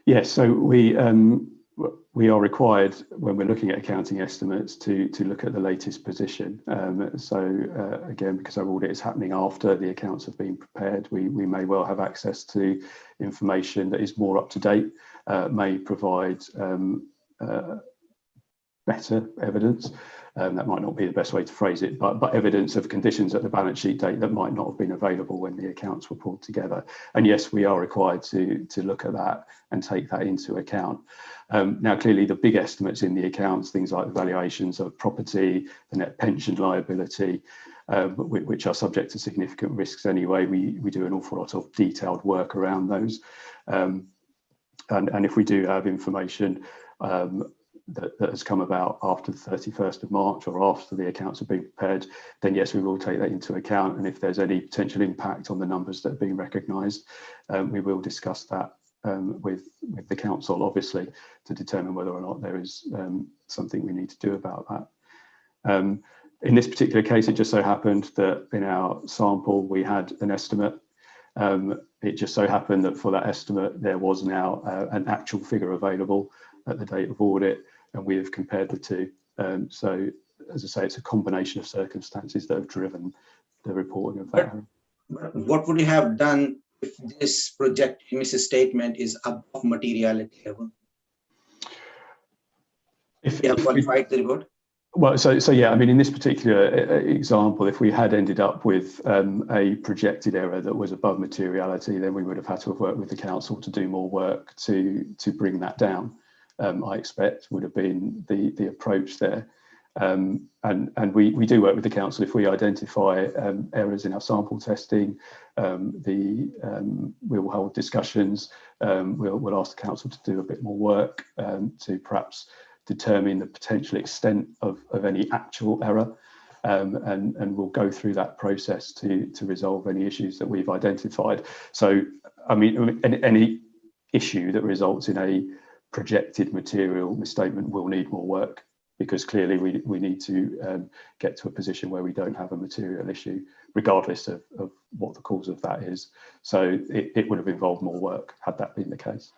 Speaker 10: Yes, so we are required when we're looking at accounting estimates to look at the latest position. Again, because our audit is happening after the accounts have been prepared, we may well have access to information that is more up to date, may provide better evidence. That might not be the best way to phrase it, but evidence of conditions at the balance sheet date that might not have been available when the accounts were pulled together. And yes, we are required to look at that and take that into account. Now, clearly, the big estimates in the accounts, things like the valuations of property, the net pension liability, which are subject to significant risks anyway, we do an awful lot of detailed work around those. And if we do have information that has come about after the 31st of March or after the accounts have been prepared, then yes, we will take that into account. And if there's any potential impact on the numbers that are being recognised, we will discuss that with the council, obviously, to determine whether or not there is something we need to do about that. In this particular case, it just so happened that in our sample, we had an estimate. It just so happened that for that estimate, there was now an actual figure available at the date of audit, and we have compared the two. So, as I say, it's a combination of circumstances that have driven the reporting of that.
Speaker 11: What would you have done if this projected misstatement is above materiality level? If you have qualified the report?
Speaker 10: Well, so yeah, I mean, in this particular example, if we had ended up with a projected error that was above materiality, then we would have had to have worked with the council to do more work to bring that down. I expect would have been the approach there. And we do work with the council if we identify errors in our sample testing. We'll hold discussions. We'll ask the council to do a bit more work to perhaps determine the potential extent of any actual error. And we'll go through that process to resolve any issues that we've identified. So, I mean, any issue that results in a projected material misstatement will need more work, because clearly we need to get to a position where we don't have a material issue, regardless of what the cause of that is. So it would have involved more work had that been the case.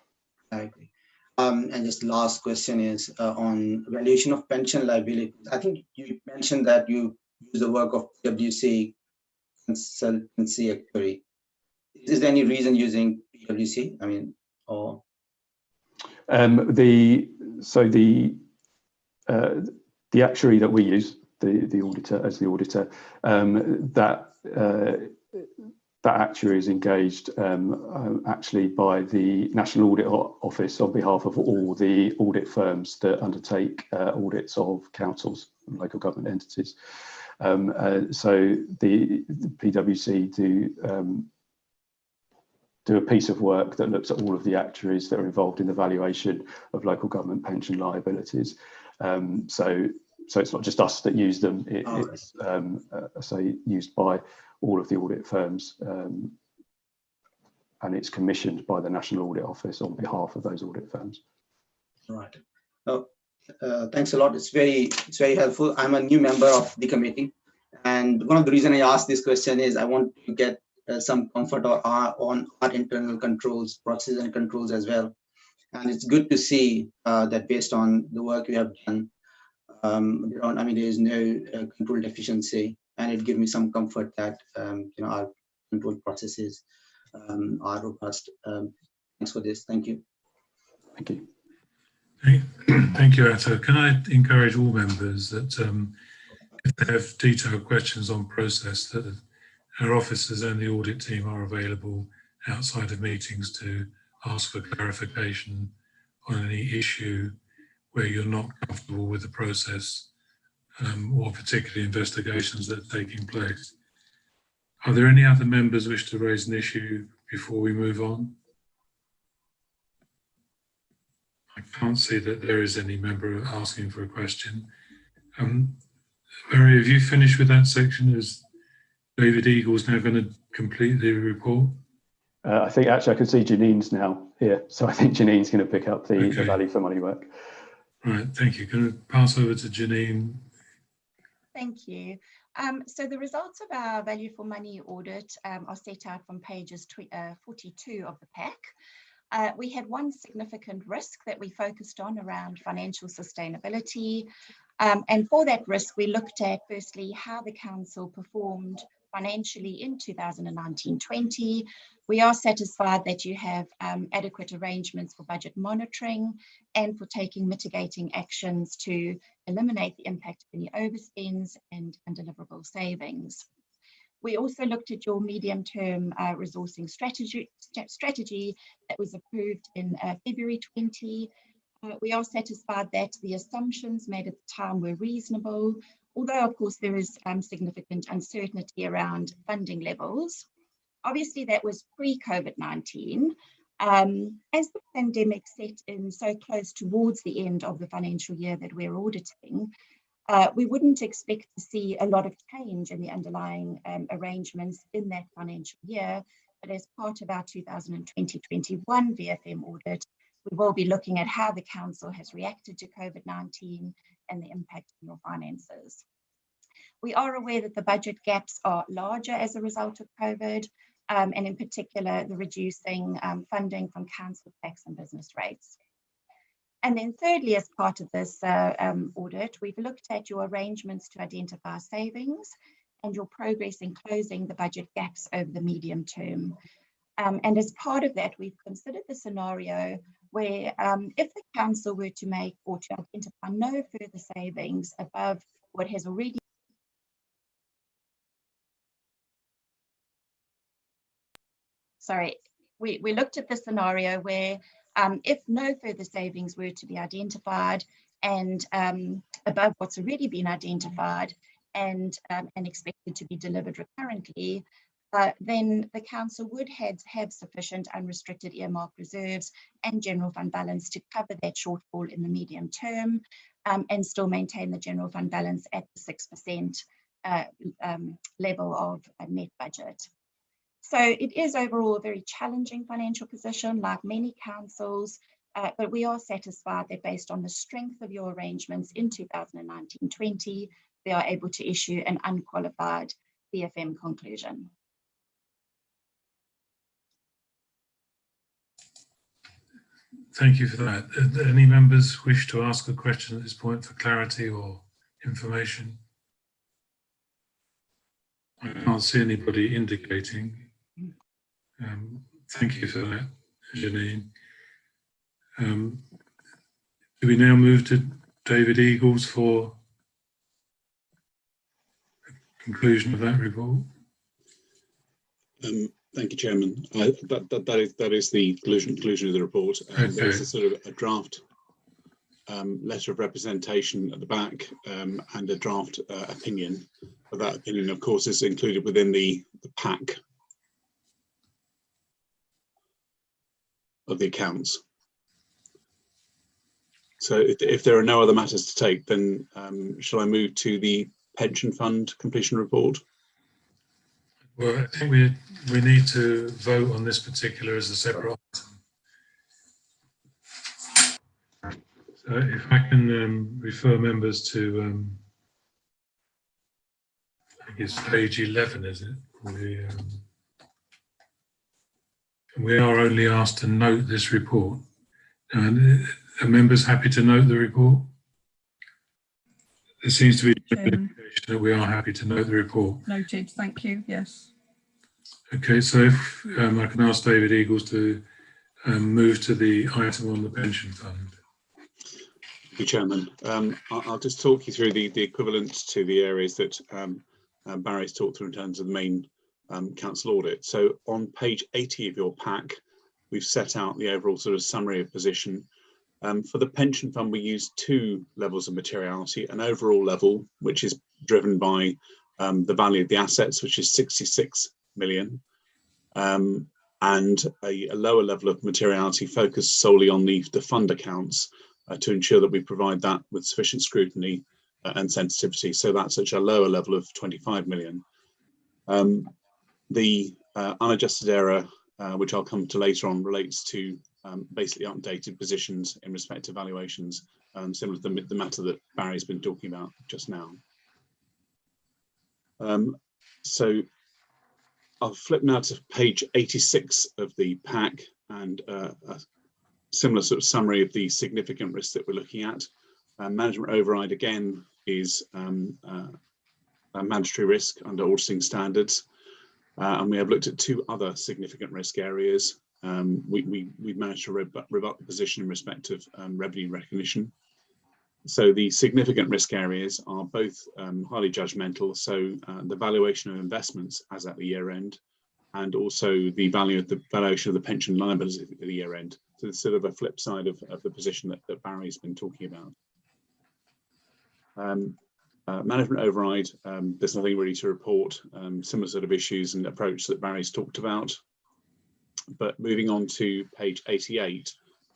Speaker 11: I agree. And just last question is on valuation of pension liability. I think you mentioned that you use the work of PwC consultancy actuary. Is there any reason using PwC? I mean, or
Speaker 10: the actuary that we use, the auditor as the auditor, that actuary is engaged actually by the National Audit Office on behalf of all the audit firms that undertake audits of councils and local government entities. So the PwC do a piece of work that looks at all of the actuaries that are involved in the valuation of local government pension liabilities. So it's not just us that use them, it's used by all of the audit firms, and it's commissioned by the National Audit Office on behalf of those audit firms.
Speaker 11: Right. Thanks a lot. It's very helpful. I'm a new member of the committee, and one of the reasons I asked this question is I want to get some comfort on our internal controls, processes and controls as well. And it's good to see that based on the work we have done, there is no control deficiency, and it gives me some comfort that our control processes are robust. Thanks for this. Thank you.
Speaker 10: Thank you.
Speaker 3: Thank you, Ato. Can I encourage all members that if they have detailed questions on process, that our officers and the audit team are available outside of meetings to ask for clarification on any issue where you're not comfortable with the process or particularly investigations that are taking place. Are there any other members wish to raise an issue before we move on? I can't see that there is any member asking for a question. Mary, have you finished with that section? Is David Eagles now going to complete the report?
Speaker 10: I think actually I can see Janine's now here, so I think Janine's going to pick up the value for money work.
Speaker 3: Right, thank you. Can I pass over to Janine?
Speaker 12: Thank you. So the results of our value for money audit are set out from pages 42 of the pack. We had one significant risk that we focused on around financial sustainability. And for that risk, we looked at firstly how the council performed financially in 2019-20. We are satisfied that you have adequate arrangements for budget monitoring and for taking mitigating actions to eliminate the impact of any overspends and undeliverable savings. We also looked at your medium-term resourcing strategy that was approved in February 20. We are satisfied that the assumptions made at the time were reasonable, although of course there is significant uncertainty around funding levels. Obviously that was pre-COVID-19. As the pandemic set in so close towards the end of the financial year that we're auditing, we wouldn't expect to see a lot of change in the underlying arrangements in that financial year, but as part of our 2020-21 VFM audit, we will be looking at how the council has reacted to COVID-19 and the impact on your finances. We are aware that the budget gaps are larger as a result of COVID, and in particular, the reducing funding from council tax and business rates. And then thirdly, as part of this audit, we've looked at your arrangements to identify savings and your progress in closing the budget gaps over the medium term. And as part of that, we've considered the scenario where if the council were to make or to identify no further savings above what has already we looked at the scenario where If no further savings were to be identified and above what's already been identified and expected to be delivered recurrently, then the council would have sufficient unrestricted earmark reserves and general fund balance to cover that shortfall in the medium term, and still maintain the general fund balance at the 6% level of a net budget. So it is overall a very challenging financial position, like many councils, but we are satisfied that based on the strength of your arrangements in 2019-20, they are able to issue an unqualified BFM conclusion.
Speaker 3: Thank you for that. Any members wish to ask a question at this point for clarity or information? I can't see anybody indicating. Thank you for that, Janine. Do we now move to David Eagles for the conclusion of that report?
Speaker 9: Thank you, Chairman. That is the conclusion of the report.
Speaker 3: Okay.
Speaker 9: There's a sort of a draft letter of representation at the back and a draft opinion. But that opinion, of course, is included within the pack of the accounts. So if there are no other matters to take, then shall I move to the pension fund completion report?
Speaker 3: Well, I think we need to vote on this particular as a separate item. So if I can refer members to, I guess page 11, is it? We are only asked to note this report. And are members happy to note the report? There seems to be an indication that we are happy to note the report.
Speaker 4: Noted, thank you, yes.
Speaker 3: Okay, so if I can ask David Eagles to move to the item on the pension fund.
Speaker 9: Thank you, Chairman. I'll just talk you through the equivalents to the areas that Barry's talked through in terms of the main council audit. So on page 80 of your pack, we've set out the overall sort of summary of position. For the pension fund, we use two levels of materiality: an overall level, which is driven by the value of the assets, which is 66 million, and a lower level of materiality focused solely on the fund accounts to ensure that we provide that with sufficient scrutiny and sensitivity. So that's such a lower level of 25 million. The unadjusted error, which I'll come to later on, relates to basically updated positions in respect to valuations, similar to the matter that Barry's been talking about just now. So I'll flip now to page 86 of the pack, and a similar sort of summary of the significant risks that we're looking at. Management override, again, is a mandatory risk under auditing standards. And we have looked at two other significant risk areas. We've managed to rebut the position in respect of revenue recognition. So the significant risk areas are both highly judgmental. So the valuation of investments as at the year end, and also the valuation of the pension liabilities at the year end. So it's sort of a flip side of the position that Barry's been talking about. Management override, there's nothing really to report. Similar sort of issues and approach that Barry's talked about. But moving on to page 88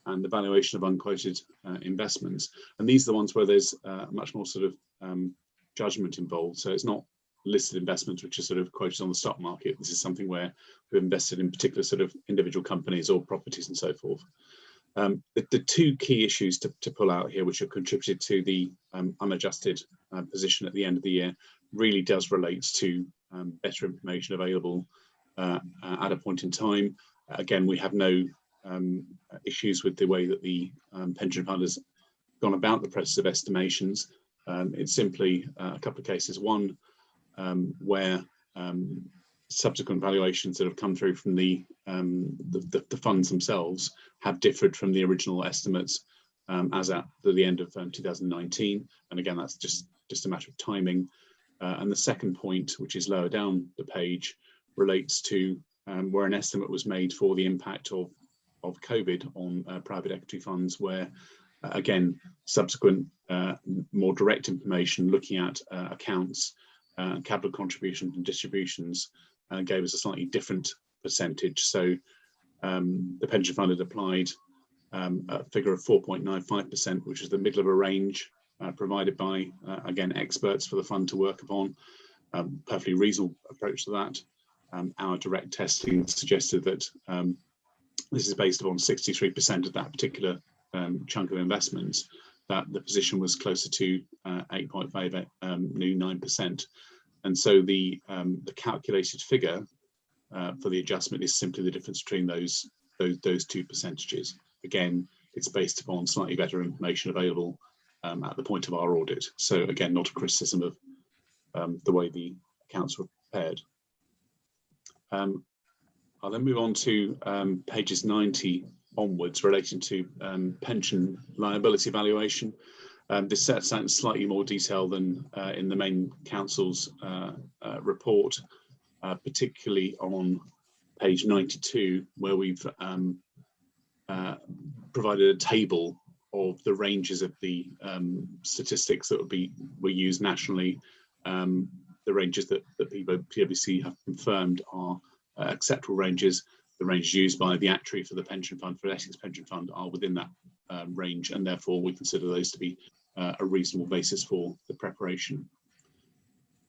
Speaker 9: and the valuation of unquoted investments. And these are the ones where there's much more sort of judgment involved. So it's not listed investments which are sort of quoted on the stock market. This is something where we've invested in particular sort of individual companies or properties and so forth. The two key issues to pull out here, which have contributed to the unadjusted position at the end of the year, really does relate to better information available at a point in time. Again, we have no issues with the way that the pension fund has gone about the process of estimations. It's simply a couple of cases. One, where subsequent valuations that have come through from the funds themselves have differed from the original estimates as at the end of 2019. And again, that's just a matter of timing. And the second point, which is lower down the page, relates to where an estimate was made for the impact of of COVID on private equity funds, where again, subsequent more direct information looking at accounts, capital contributions and distributions gave us a slightly different percentage. So the pension fund had applied a figure of 4.95%, which is the middle of a range provided by, again, experts for the fund to work upon. Perfectly reasonable approach to that. Our direct testing suggested that this is based upon 63% of that particular chunk of investments, that the position was closer to 8.5, nearly 9%. And so the calculated figure for the adjustment is simply the difference between those two percentages. Again, it's based upon slightly better information available at the point of our audit. So again, not a criticism of the way the accounts were prepared. I'll then move on to pages 90 onwards relating to pension liability valuation. This sets out in slightly more detail than in the main council's report, particularly on page 92, where we've provided a table of the ranges of the statistics that were used nationally. The ranges that PwC have confirmed are acceptable ranges. The range used by the actuary for the pension fund, for the Essex pension fund, are within that range, and therefore we consider those to be a reasonable basis for the preparation.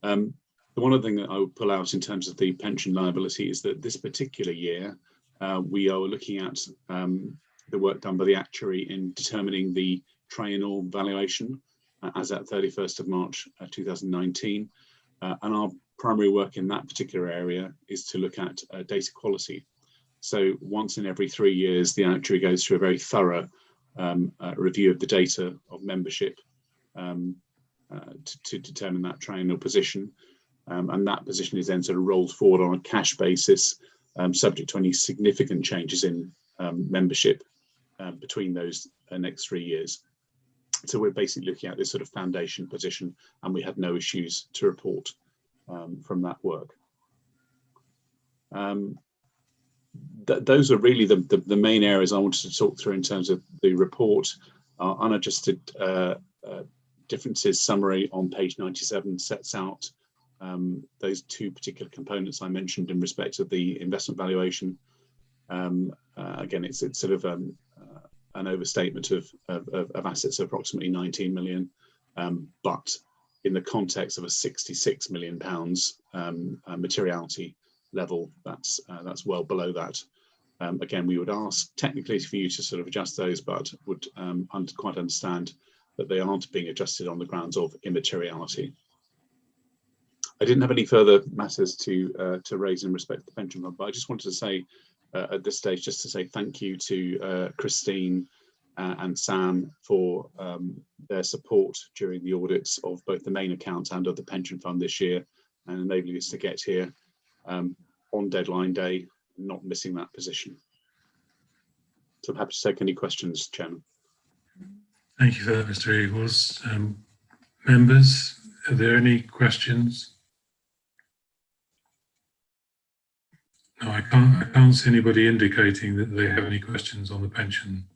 Speaker 9: The one other thing that I would pull out in terms of the pension liability is that this particular year we are looking at the work done by the actuary in determining the triennial valuation as at 31st of March 2019, and our primary work in that particular area is to look at data quality. So once in every 3 years, the actuary goes through a very thorough review of the data of membership to determine that triennial position. And that position is then sort of rolled forward on a cash basis, subject to any significant changes in membership between those next 3 years. So we're basically looking at this sort of foundation position, and we had no issues to report from that work. Those are really the main areas I wanted to talk through in terms of the report. Our unadjusted differences summary on page 97 sets out those two particular components I mentioned in respect of the investment valuation. Again, it's sort of an overstatement of assets of approximately 19 million, but in the context of a 66 million pounds materiality level, that's well below that. Again, we would ask technically for you to sort of adjust those, but would quite understand that they aren't being adjusted on the grounds of immateriality. I didn't have any further matters to raise in respect to the pension fund, but I just wanted to say at this stage, just to say thank you to Christine and Sam for their support during the audits of both the main account and of the pension fund this year, and enabling us to get here on deadline day, not missing that position. So I'm happy to take any questions, Chairman.
Speaker 3: Thank you for that, Mr. Eagles. Members, are there any questions? No, I can't see anybody indicating that they have any questions on the pension.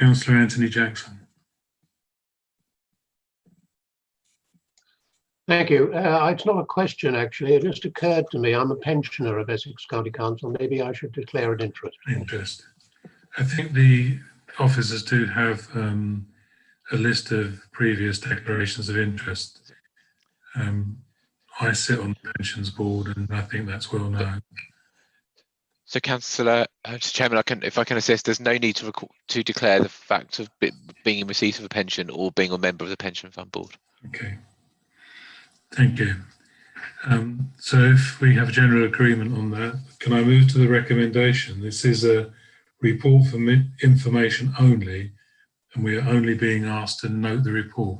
Speaker 3: Councillor Anthony Jackson.
Speaker 13: Thank you. It's not a question, actually. It just occurred to me. I'm a pensioner of Essex County Council. Maybe I should declare an interest.
Speaker 3: Interest. I think the officers do have a list of previous declarations of interest. I sit on the pensions board, and I think that's well known.
Speaker 1: So, Councillor, Mr. Chairman, if I can assist, there's no need to declare the fact of being in receipt of a pension or being a member of the pension fund board. Okay.
Speaker 3: Thank you. So if we have general agreement on that, can I move to the recommendation? This is a report for information only, and we are only being asked to note the report.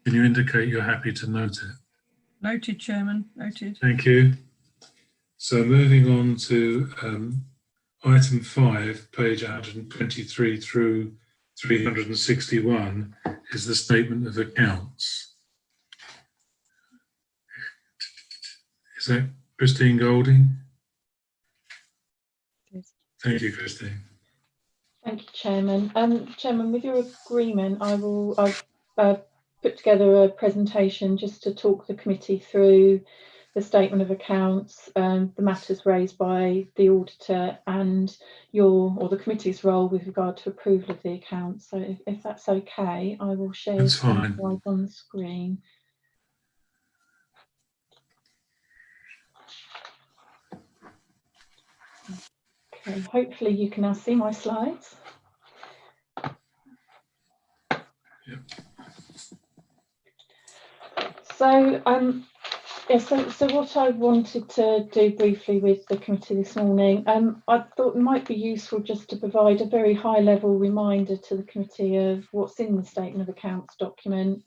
Speaker 3: Can you indicate you're happy to note it?
Speaker 4: Noted, Chairman, noted.
Speaker 3: Thank you. So moving on to item 5, page 123 through 361 is the statement of accounts. Is that Christine Golding? Thank you, Christine.
Speaker 8: Thank you, Chairman. Chairman, with your agreement, I've put together a presentation just to talk the committee through the statement of accounts, the matters raised by the auditor, and the committee's role with regard to approval of the accounts. So if that's okay, I will share some slides on the screen. Okay, hopefully you can now see my slides. So, so what I wanted to do briefly with the committee this morning, I thought it might be useful just to provide a very high-level reminder to the committee of what's in the statement of accounts document.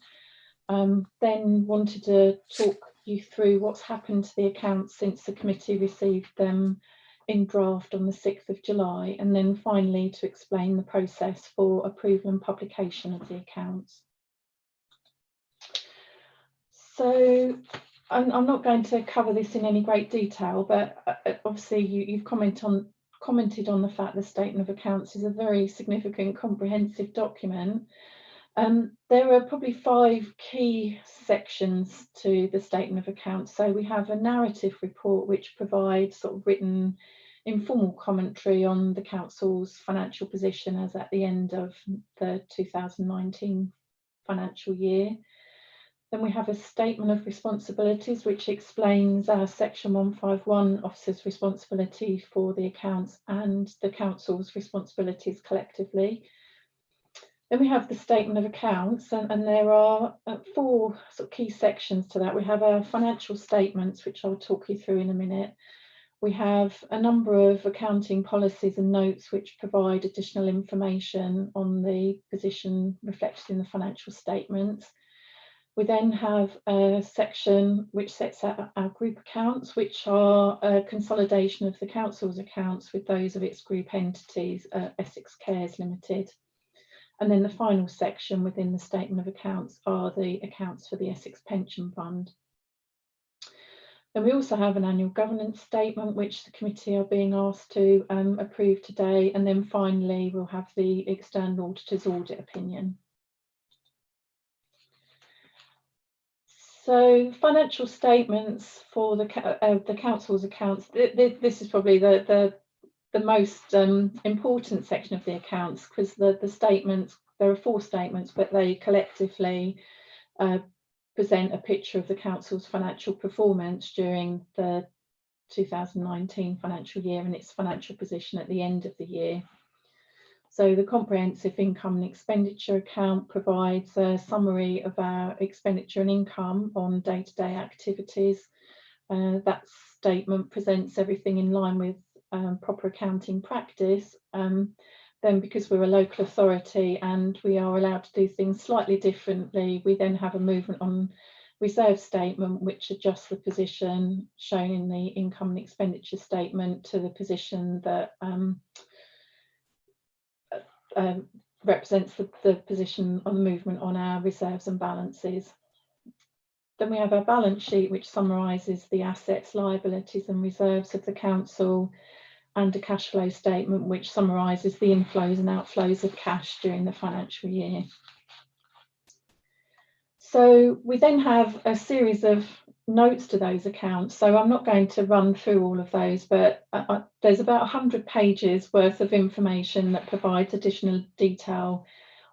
Speaker 8: Then wanted to talk you through what's happened to the accounts since the committee received them in draft on the 6th of July, and then finally to explain the process for approval and publication of the accounts. So I'm not going to cover this in any great detail, but obviously you've commented on the fact the statement of accounts is a very significant, comprehensive document. There are probably 5 key sections to the statement of accounts. So we have a narrative report which provides sort of written informal commentary on the council's financial position as at the end of the 2019 financial year. Then we have a statement of responsibilities which explains our section 151 officers' responsibility for the accounts and the council's responsibilities collectively. Then we have the statement of accounts, and there are 4 sort of key sections to that. We have our financial statements, which I'll talk you through in a minute. We have a number of accounting policies and notes which provide additional information on the position reflected in the financial statements. We then have a section which sets out our group accounts, which are a consolidation of the council's accounts with those of its group entities, Essex Cares Limited. And then the final section within the statement of accounts are the accounts for the Essex Pension Fund. And we also have an annual governance statement, which the committee are being asked to approve today. And then finally, we'll have the external auditor's audit opinion. So financial statements for the council's accounts, this is probably the most important section of the accounts, because the statements, there are 4 statements, but they collectively present a picture of the council's financial performance during the 2019 financial year and its financial position at the end of the year. So the comprehensive income and expenditure account provides a summary of our expenditure and income on day-to-day activities. That statement presents everything in line with proper accounting practice. Then, because we're a local authority and we are allowed to do things slightly differently, we then have a movement on reserve statement which adjusts the position shown in the income and expenditure statement to the position that represents the position on the movement on our reserves and balances. Then we have our balance sheet, which summarises the assets, liabilities and reserves of the council, and a cash flow statement which summarises the inflows and outflows of cash during the financial year. So we then have a series of notes to those accounts. So I'm not going to run through all of those, but there's about 100 pages worth of information that provides additional detail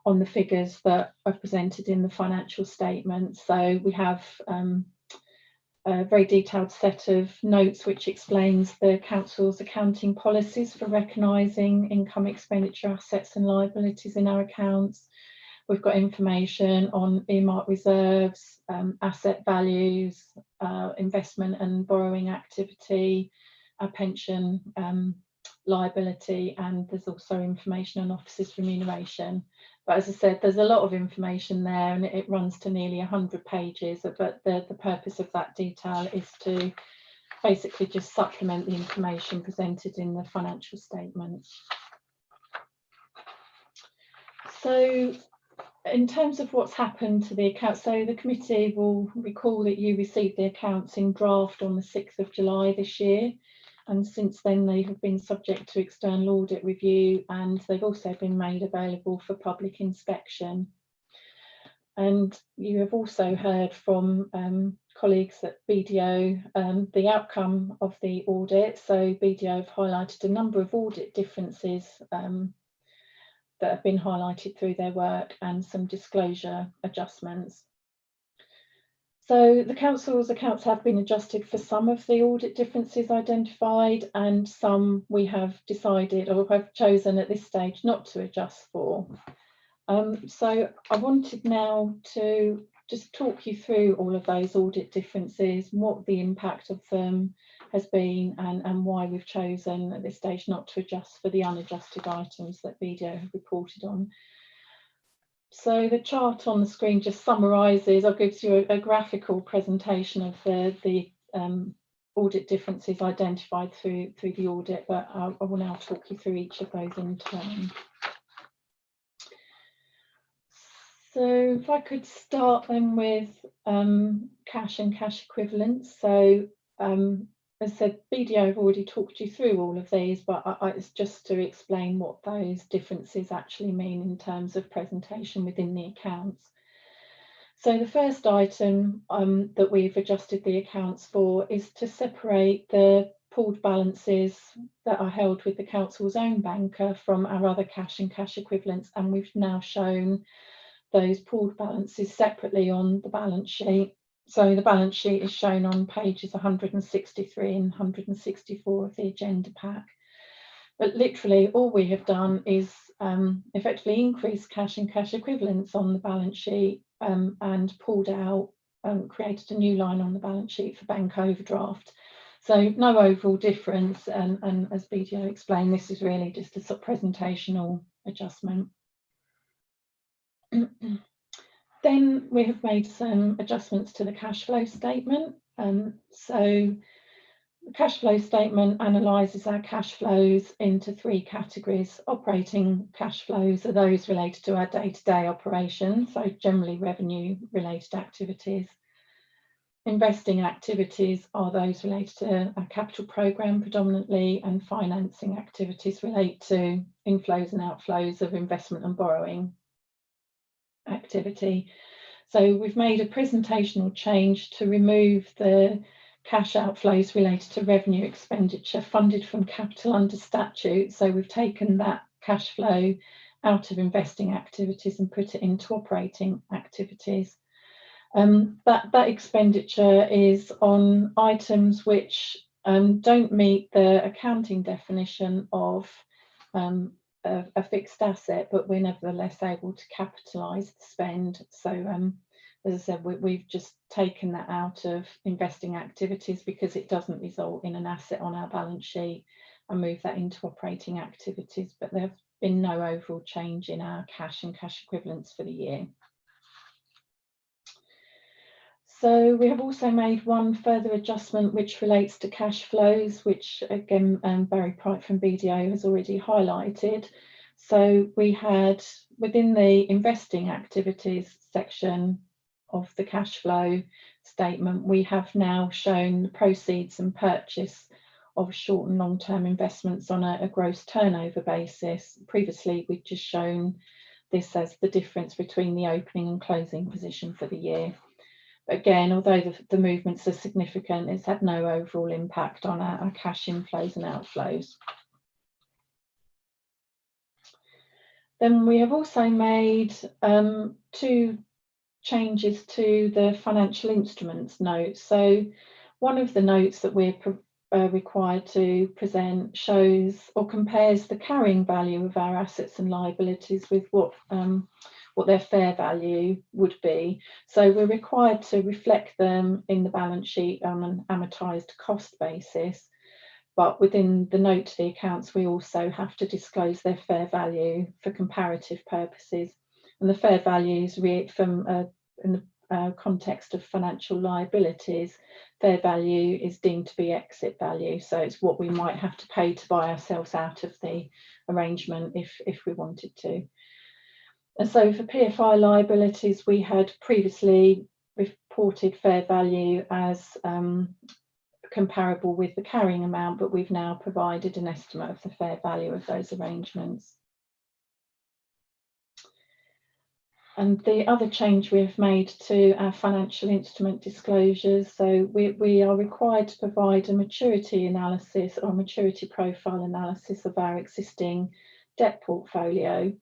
Speaker 8: on the figures that are presented in the financial statement. So we have a very detailed set of notes which explains the council's accounting policies for recognising income, expenditure, assets and liabilities in our accounts. We've got information on earmarked reserves, asset values, investment and borrowing activity, our pension liability, and there's also information on officers' remuneration. But as I said, there's a lot of information there and it runs to nearly 100 pages, but the purpose of that detail is to basically just supplement the information presented in the financial statements. So in terms of what's happened to the accounts, so the committee will recall that you received the accounts in draft on the 6th of July this year, and since then they have been subject to external audit review, and they've also been made available for public inspection. And you have also heard from colleagues at BDO the outcome of the audit. So BDO have highlighted a number of audit differences that have been highlighted through their work, and some disclosure adjustments. So the council's accounts have been adjusted for some of the audit differences identified, and some we have decided or have chosen at this stage not to adjust for. So I wanted now to just talk you through all of those audit differences, what the impact of them has been, and why we've chosen at this stage not to adjust for the unadjusted items that BDO have reported on. So the chart on the screen just summarises or gives you a graphical presentation of the audit differences identified through the audit, but I will now talk you through each of those in turn. So if I could start then with cash and cash equivalents. So as I said, BDO have already talked you through all of these, but it's just to explain what those differences actually mean in terms of presentation within the accounts. So the first item that we've adjusted the accounts for is to separate the pooled balances that are held with the council's own banker from our other cash and cash equivalents, and we've now shown those pooled balances separately on the balance sheet. So the balance sheet is shown on pages 163 and 164 of the agenda pack. But literally all we have done is effectively increase cash and cash equivalents on the balance sheet and pulled out, created a new line on the balance sheet for bank overdraft. So no overall difference, and as BDO explained, this is really just a sort of presentational adjustment. Then we have made some adjustments to the cash flow statement. So the cash flow statement analyses our cash flows into three categories. Operating cash flows are those related to our day-to-day operations, so generally revenue related activities. Investing activities are those related to our capital programme predominantly, and financing activities relate to inflows and outflows of investment and borrowing activity. So we've made a presentational change to remove the cash outflows related to revenue expenditure funded from capital under statute. So we've taken that cash flow out of investing activities and put it into operating activities. That expenditure is on items which don't meet the accounting definition of a fixed asset, but we're nevertheless able to capitalise the spend. So as I said, we've just taken that out of investing activities because it doesn't result in an asset on our balance sheet, and move that into operating activities, but there have been no overall change in our cash and cash equivalents for the year. So we have also made one further adjustment which relates to cash flows, which again Barry Pright from BDO has already highlighted. So we had within the investing activities section of the cash flow statement, we have now shown the proceeds and purchase of short and long-term investments on a gross turnover basis. Previously we'd just shown this as the difference between the opening and closing position for the year. Again, although the movements are significant, it's had no overall impact on our cash inflows and outflows. Then we have also made two changes to the financial instruments note. So one of the notes that we're required to present shows or compares the carrying value of our assets and liabilities with what their fair value would be. So we're required to reflect them in the balance sheet on an amortised cost basis, but within the note to the accounts we also have to disclose their fair value for comparative purposes. And the fair values from in the context of financial liabilities, fair value is deemed to be exit value, so it's what we might have to pay to buy ourselves out of the arrangement if we wanted to. And so for PFI liabilities, we had previously reported fair value as comparable with the carrying amount, but we've now provided an estimate of the fair value of those arrangements. And the other change we have made to our financial instrument disclosures, so we are required to provide a maturity analysis or maturity profile analysis of our existing debt portfolio.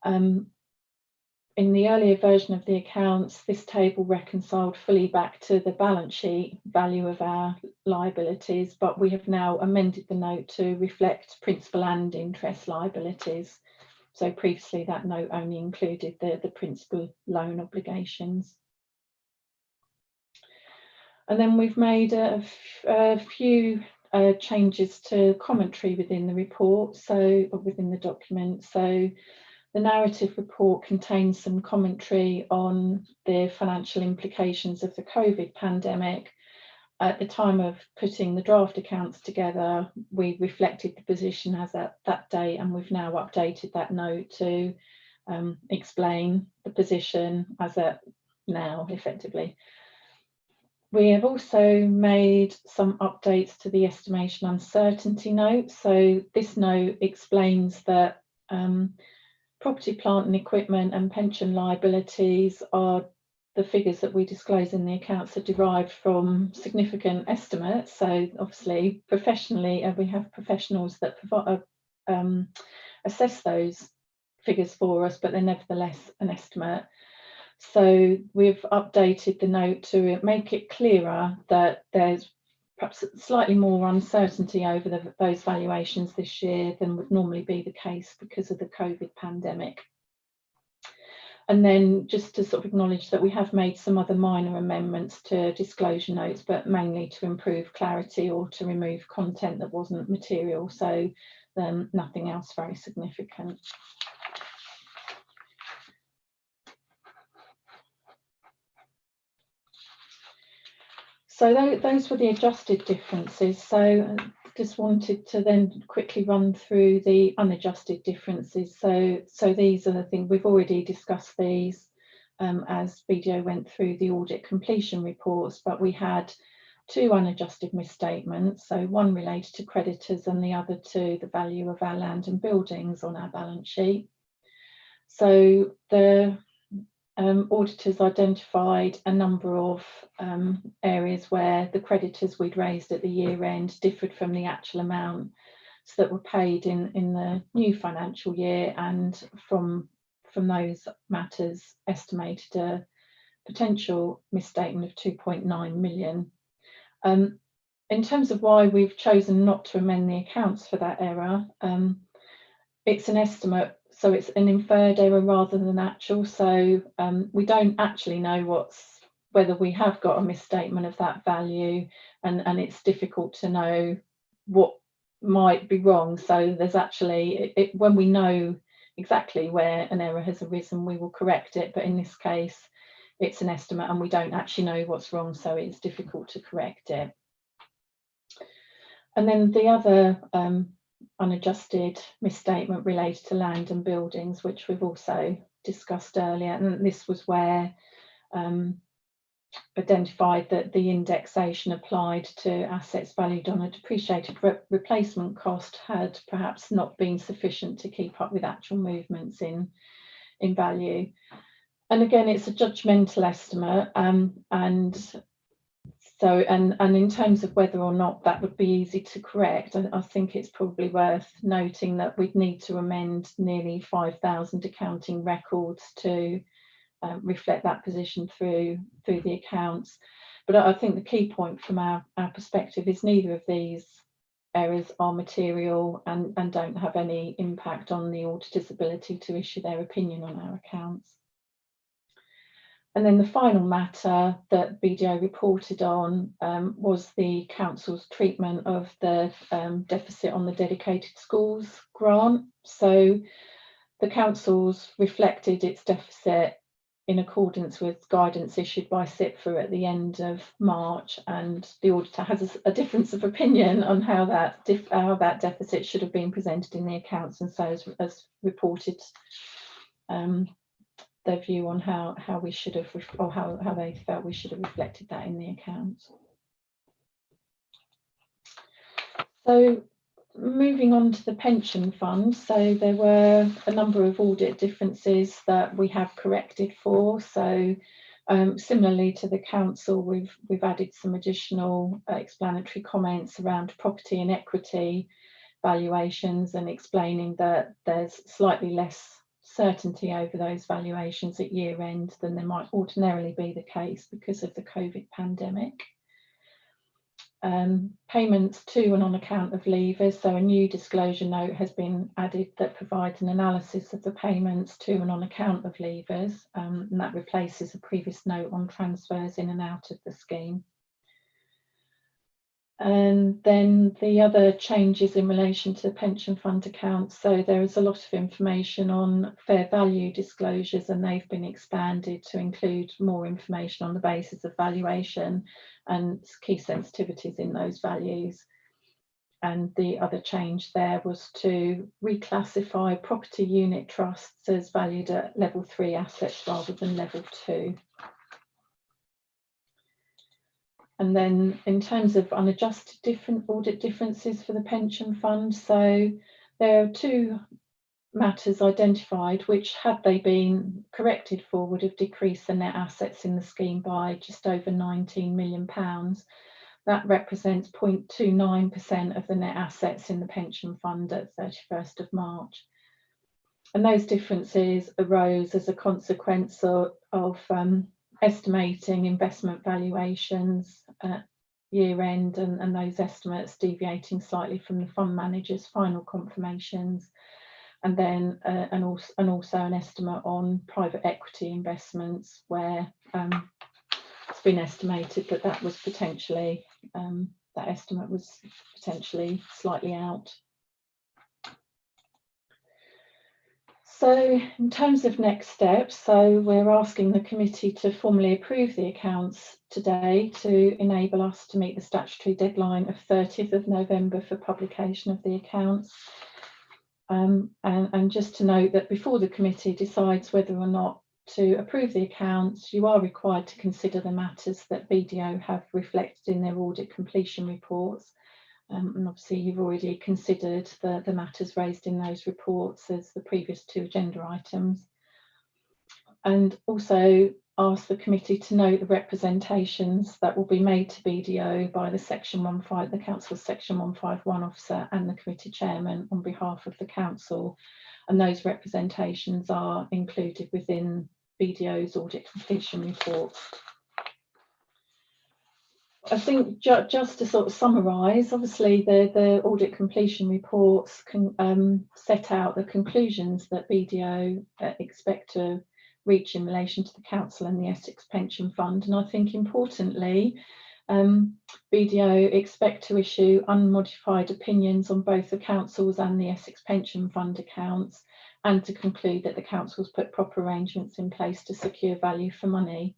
Speaker 8: In the earlier version of the accounts, this table reconciled fully back to the balance sheet value of our liabilities, but we have now amended the note to reflect principal and interest liabilities. So previously that note only included the principal loan obligations. And then we've made a few changes to commentary within the report, so within the document. So the narrative report contains some commentary on the financial implications of the COVID pandemic. At the time of putting the draft accounts together, we reflected the position as at that date, and we've now updated that note to explain the position as at now, effectively. We have also made some updates to the estimation uncertainty note. So this note explains that property, plant and equipment and pension liabilities are the figures that we disclose in the accounts are derived from significant estimates. So obviously professionally, we have professionals that assess those figures for us, but they're nevertheless an estimate. So we've updated the note to make it clearer that there's perhaps slightly more uncertainty over those valuations this year than would normally be the case because of the COVID pandemic. And then just to sort of acknowledge that we have made some other minor amendments to disclosure notes, but mainly to improve clarity or to remove content that wasn't material. So nothing else very significant. So those were the adjusted differences. So just wanted to then quickly run through the unadjusted differences. So these are the things we've already discussed these as BDO went through the audit completion reports, but we had two unadjusted misstatements. So one related to creditors and the other to the value of our land and buildings on our balance sheet. So the auditors identified a number of areas where the creditors we'd raised at the year end differed from the actual amounts that were paid in the new financial year, and from those matters estimated a potential misstatement of 2.9 million. In terms of why we've chosen not to amend the accounts for that error, it's an estimate. So it's an inferred error rather than actual. So we don't actually know whether we have got a misstatement of that value, and it's difficult to know what might be wrong. So there's actually, when we know exactly where an error has arisen, we will correct it. But in this case, it's an estimate and we don't actually know what's wrong, so it's difficult to correct it. And then the other unadjusted misstatement related to land and buildings, which we've also discussed earlier, and this was where identified that the indexation applied to assets valued on a depreciated replacement cost had perhaps not been sufficient to keep up with actual movements in value. And again, it's a judgmental estimate, and in terms of whether or not that would be easy to correct, I think it's probably worth noting that we'd need to amend nearly 5,000 accounting records to reflect that position through the accounts. But I think the key point from our perspective is neither of these errors are material and don't have any impact on the auditor's ability to issue their opinion on our accounts. And then the final matter that BDO reported on was the council's treatment of the deficit on the dedicated schools grant. So the council's reflected its deficit in accordance with guidance issued by SIPFA at the end of March, and the auditor has a difference of opinion on how that deficit should have been presented in the accounts, and so has reported their view on how we should have, or how they felt we should have reflected that in the accounts. So moving on to the pension fund, so there were a number of audit differences that we have corrected for. So similarly to the council, we've added some additional explanatory comments around property and equity valuations and explaining that there's slightly less certainty over those valuations at year end than there might ordinarily be the case because of the COVID pandemic. Payments to and on account of leavers, so a new disclosure note has been added that provides an analysis of the payments to and on account of leavers, and that replaces a previous note on transfers in and out of the scheme. And then the other changes in relation to the pension fund accounts, so there is a lot of information on fair value disclosures, and they've been expanded to include more information on the basis of valuation and key sensitivities in those values. And the other change there was to reclassify property unit trusts as valued at level 3 assets rather than level 2. And then in terms of unadjusted audit differences for the pension fund, so there are 2 matters identified which, had they been corrected for, would have decreased the net assets in the scheme by just over £19 million. That represents 0.29% of the net assets in the pension fund at 31st of March. And those differences arose as a consequence of estimating investment valuations at year end and those estimates deviating slightly from the fund manager's final confirmations, and then and also an estimate on private equity investments where it's been estimated that was potentially that estimate was potentially slightly out. So in terms of next steps, so we're asking the committee to formally approve the accounts today to enable us to meet the statutory deadline of 30th of November for publication of the accounts. And just to note that before the committee decides whether or not to approve the accounts, you are required to consider the matters that BDO have reflected in their audit completion reports. And obviously you've already considered the matters raised in those reports as the previous 2 agenda items. And also ask the committee to note the representations that will be made to BDO by the Council's Section 151 officer and the committee chairman on behalf of the Council. And those representations are included within BDO's audit completion report. I think just to sort of summarise, obviously the audit completion reports can set out the conclusions that BDO expect to reach in relation to the council and the Essex Pension Fund. And I think importantly, BDO expect to issue unmodified opinions on both the council's and the Essex Pension Fund accounts, and to conclude that the council's put proper arrangements in place to secure value for money.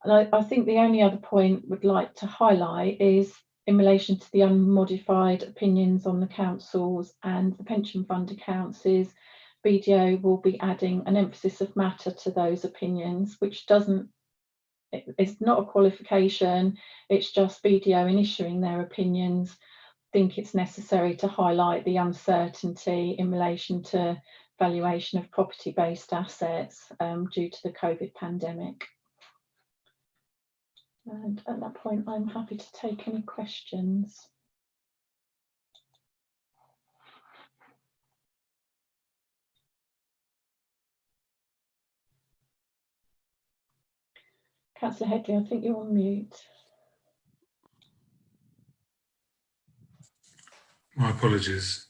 Speaker 8: And I think the only other point we'd like to highlight is in relation to the unmodified opinions on the council's and the pension fund accounts is BDO will be adding an emphasis of matter to those opinions, which it's not a qualification, it's just BDO in issuing their opinions think it's necessary to highlight the uncertainty in relation to valuation of property-based assets due to the COVID pandemic. And at that point, I'm happy to take any questions. Councillor Headley, I think you're on mute.
Speaker 3: My apologies.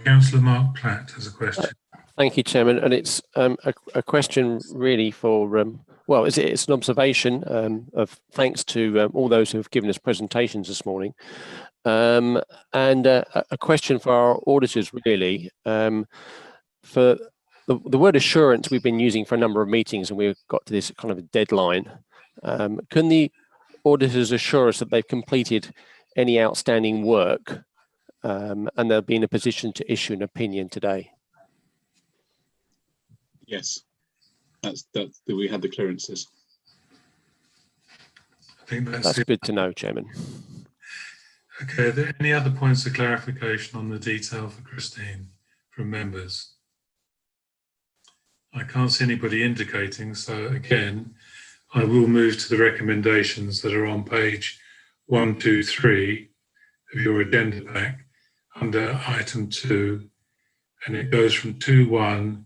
Speaker 3: Councillor Mark Platt has a question.
Speaker 5: Thank you, Chairman. And it's a question really for, well, it's an observation of thanks to all those who have given us presentations this morning. And a question for our auditors, really. For the word assurance we've been using for a number of meetings, and we've got to this kind of a deadline. Can the auditors assure us that they've completed any outstanding work and they'll be in a position to issue an opinion today?
Speaker 9: Yes, that's we had the clearances.
Speaker 3: I think
Speaker 5: that's good to know, Chairman.
Speaker 3: Okay, are there any other points of clarification on the detail for Christine from members? I can't see anybody indicating, so again, I will move to the recommendations that are on page 123 of your agenda pack under item 2, and it goes from 2.1,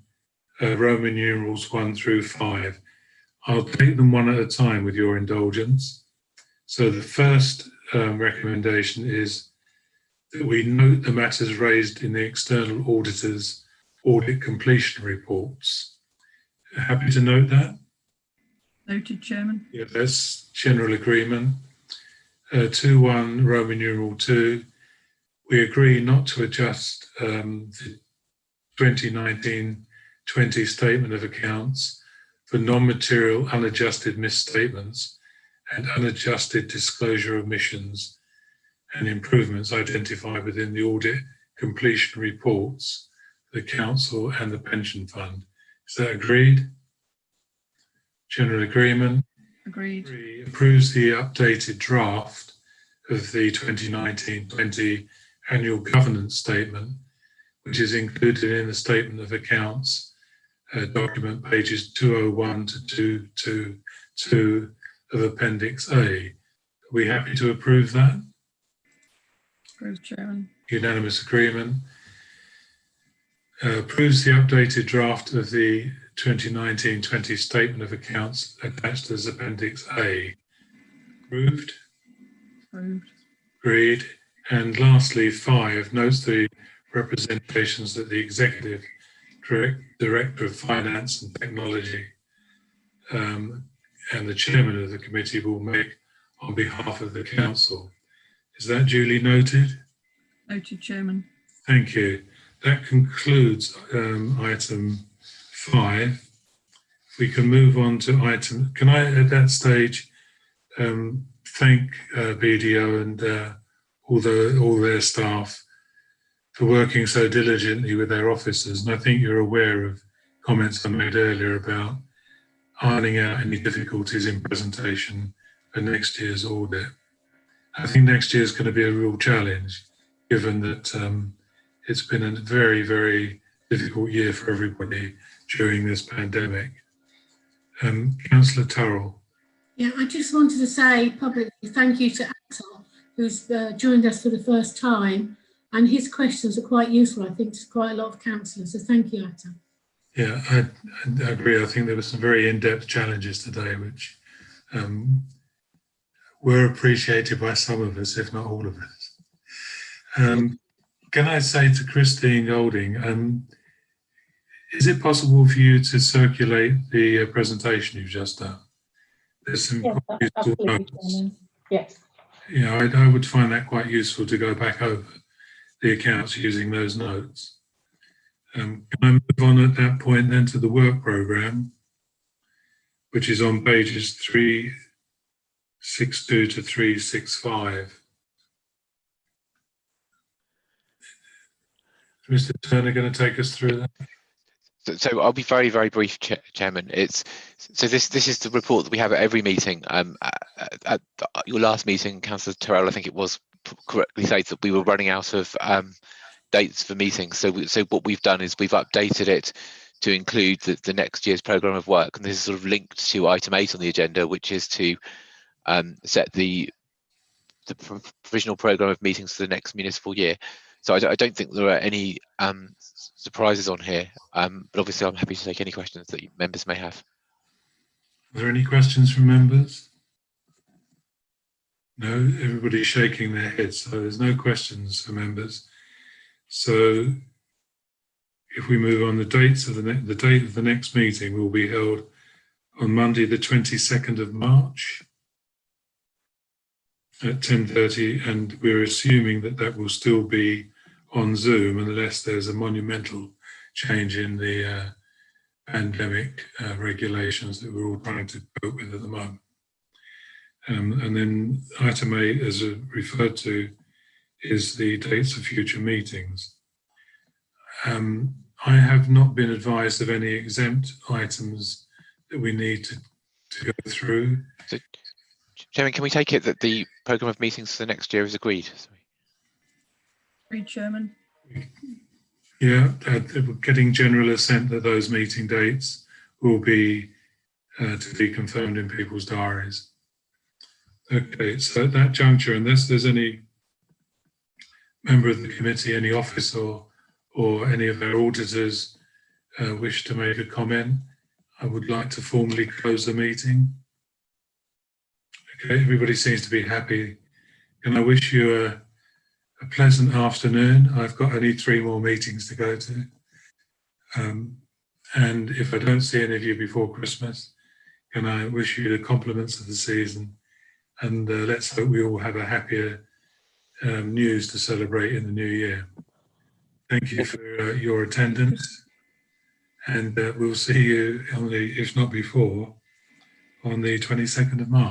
Speaker 3: Roman numerals 1 through 5. I'll take them one at a time with your indulgence. So the first recommendation is that we note the matters raised in the external auditor's audit completion reports. Happy to note that?
Speaker 4: Noted, Chairman.
Speaker 3: Yeah, that's general agreement. 2.1 Roman numeral 2, we agree not to adjust the 2019-20 statement of accounts for non-material unadjusted misstatements and unadjusted disclosure omissions and improvements identified within the audit completion reports, the council and the pension fund. Is that agreed? General agreement.
Speaker 4: Agreed.
Speaker 3: Approves the updated draft of the 2019-20 annual governance statement, which is included in the statement of accounts, document pages 201 to 222 of Appendix A. Are we happy to approve that?
Speaker 4: Approved, Chairman.
Speaker 3: Unanimous agreement. Approves the updated draft of the 2019-20 statement of accounts attached as Appendix A. Approved?
Speaker 4: Approved.
Speaker 3: Agreed. And lastly, 5, notes the representations that the Executive Director of Finance and Technology and the Chairman of the committee will make on behalf of the Council. Is that duly noted?
Speaker 4: Noted, Chairman.
Speaker 3: Thank you. That concludes item 5. We can move on to item. Can I, at that stage, thank BDO and all their staff for working so diligently with their officers. And I think you're aware of comments I made earlier about ironing out any difficulties in presentation for next year's audit. I think next year is going to be a real challenge, given that it's been a very, very difficult year for everybody during this pandemic. Councillor Turrell.
Speaker 14: Yeah, I just wanted to say publicly thank you to Atal, who's joined us for the first time, and his questions are quite useful, I think, to quite a lot of councillors. So thank you, Atal.
Speaker 3: Yeah, I agree. I think there were some very in-depth challenges today, which were appreciated by some of us, if not all of us. Can I say to Christine Golding, is it possible for you to circulate the presentation you've just done? There's some
Speaker 8: Yes, absolutely, Chairman. Yes.
Speaker 3: Yeah, I would find that quite useful to go back over the accounts using those notes. Can I move on at that point then to the work programme, which is on pages 362 to 365. Mr. Turner going to take us through that?
Speaker 1: So I'll be very, very brief, Chairman. This is the report that we have at every meeting. At your last meeting, Councillor Terrell, I think it was, correctly stated that we were running out of dates for meetings. So what we've done is we've updated it to include the next year's programme of work, and this is sort of linked to item 8 on the agenda, which is to set the provisional programme of meetings for the next municipal year. So I don't think there are any surprises on here, but obviously I'm happy to take any questions that members may have.
Speaker 3: Are there any questions from members? No, everybody's shaking their heads, so there's no questions for members. So if we move on, the date of the next meeting will be held on Monday, the 22nd of March at 10:30, and we're assuming that will still be on Zoom unless there's a monumental change in the pandemic regulations that we're all trying to cope with at the moment. And then item 8, as referred to, is the dates of future meetings. I have not been advised of any exempt items that we need to go through.
Speaker 1: So, Chairman, can we take it that the programme of meetings for the next year is agreed? Sorry.
Speaker 4: Chairman.
Speaker 3: Yeah, we're getting general assent that those meeting dates will be to be confirmed in people's diaries. Okay, so at that juncture, unless there's any member of the committee, any office or any of our auditors wish to make a comment, I would like to formally close the meeting. Okay, everybody seems to be happy. Can I wish you a pleasant afternoon? I've got only 3 more meetings to go to. And if I don't see any of you before Christmas, can I wish you the compliments of the season? And let's hope we all have a happier news to celebrate in the new year. Thank you for your attendance. And we'll see you, if not before, on the 22nd of March.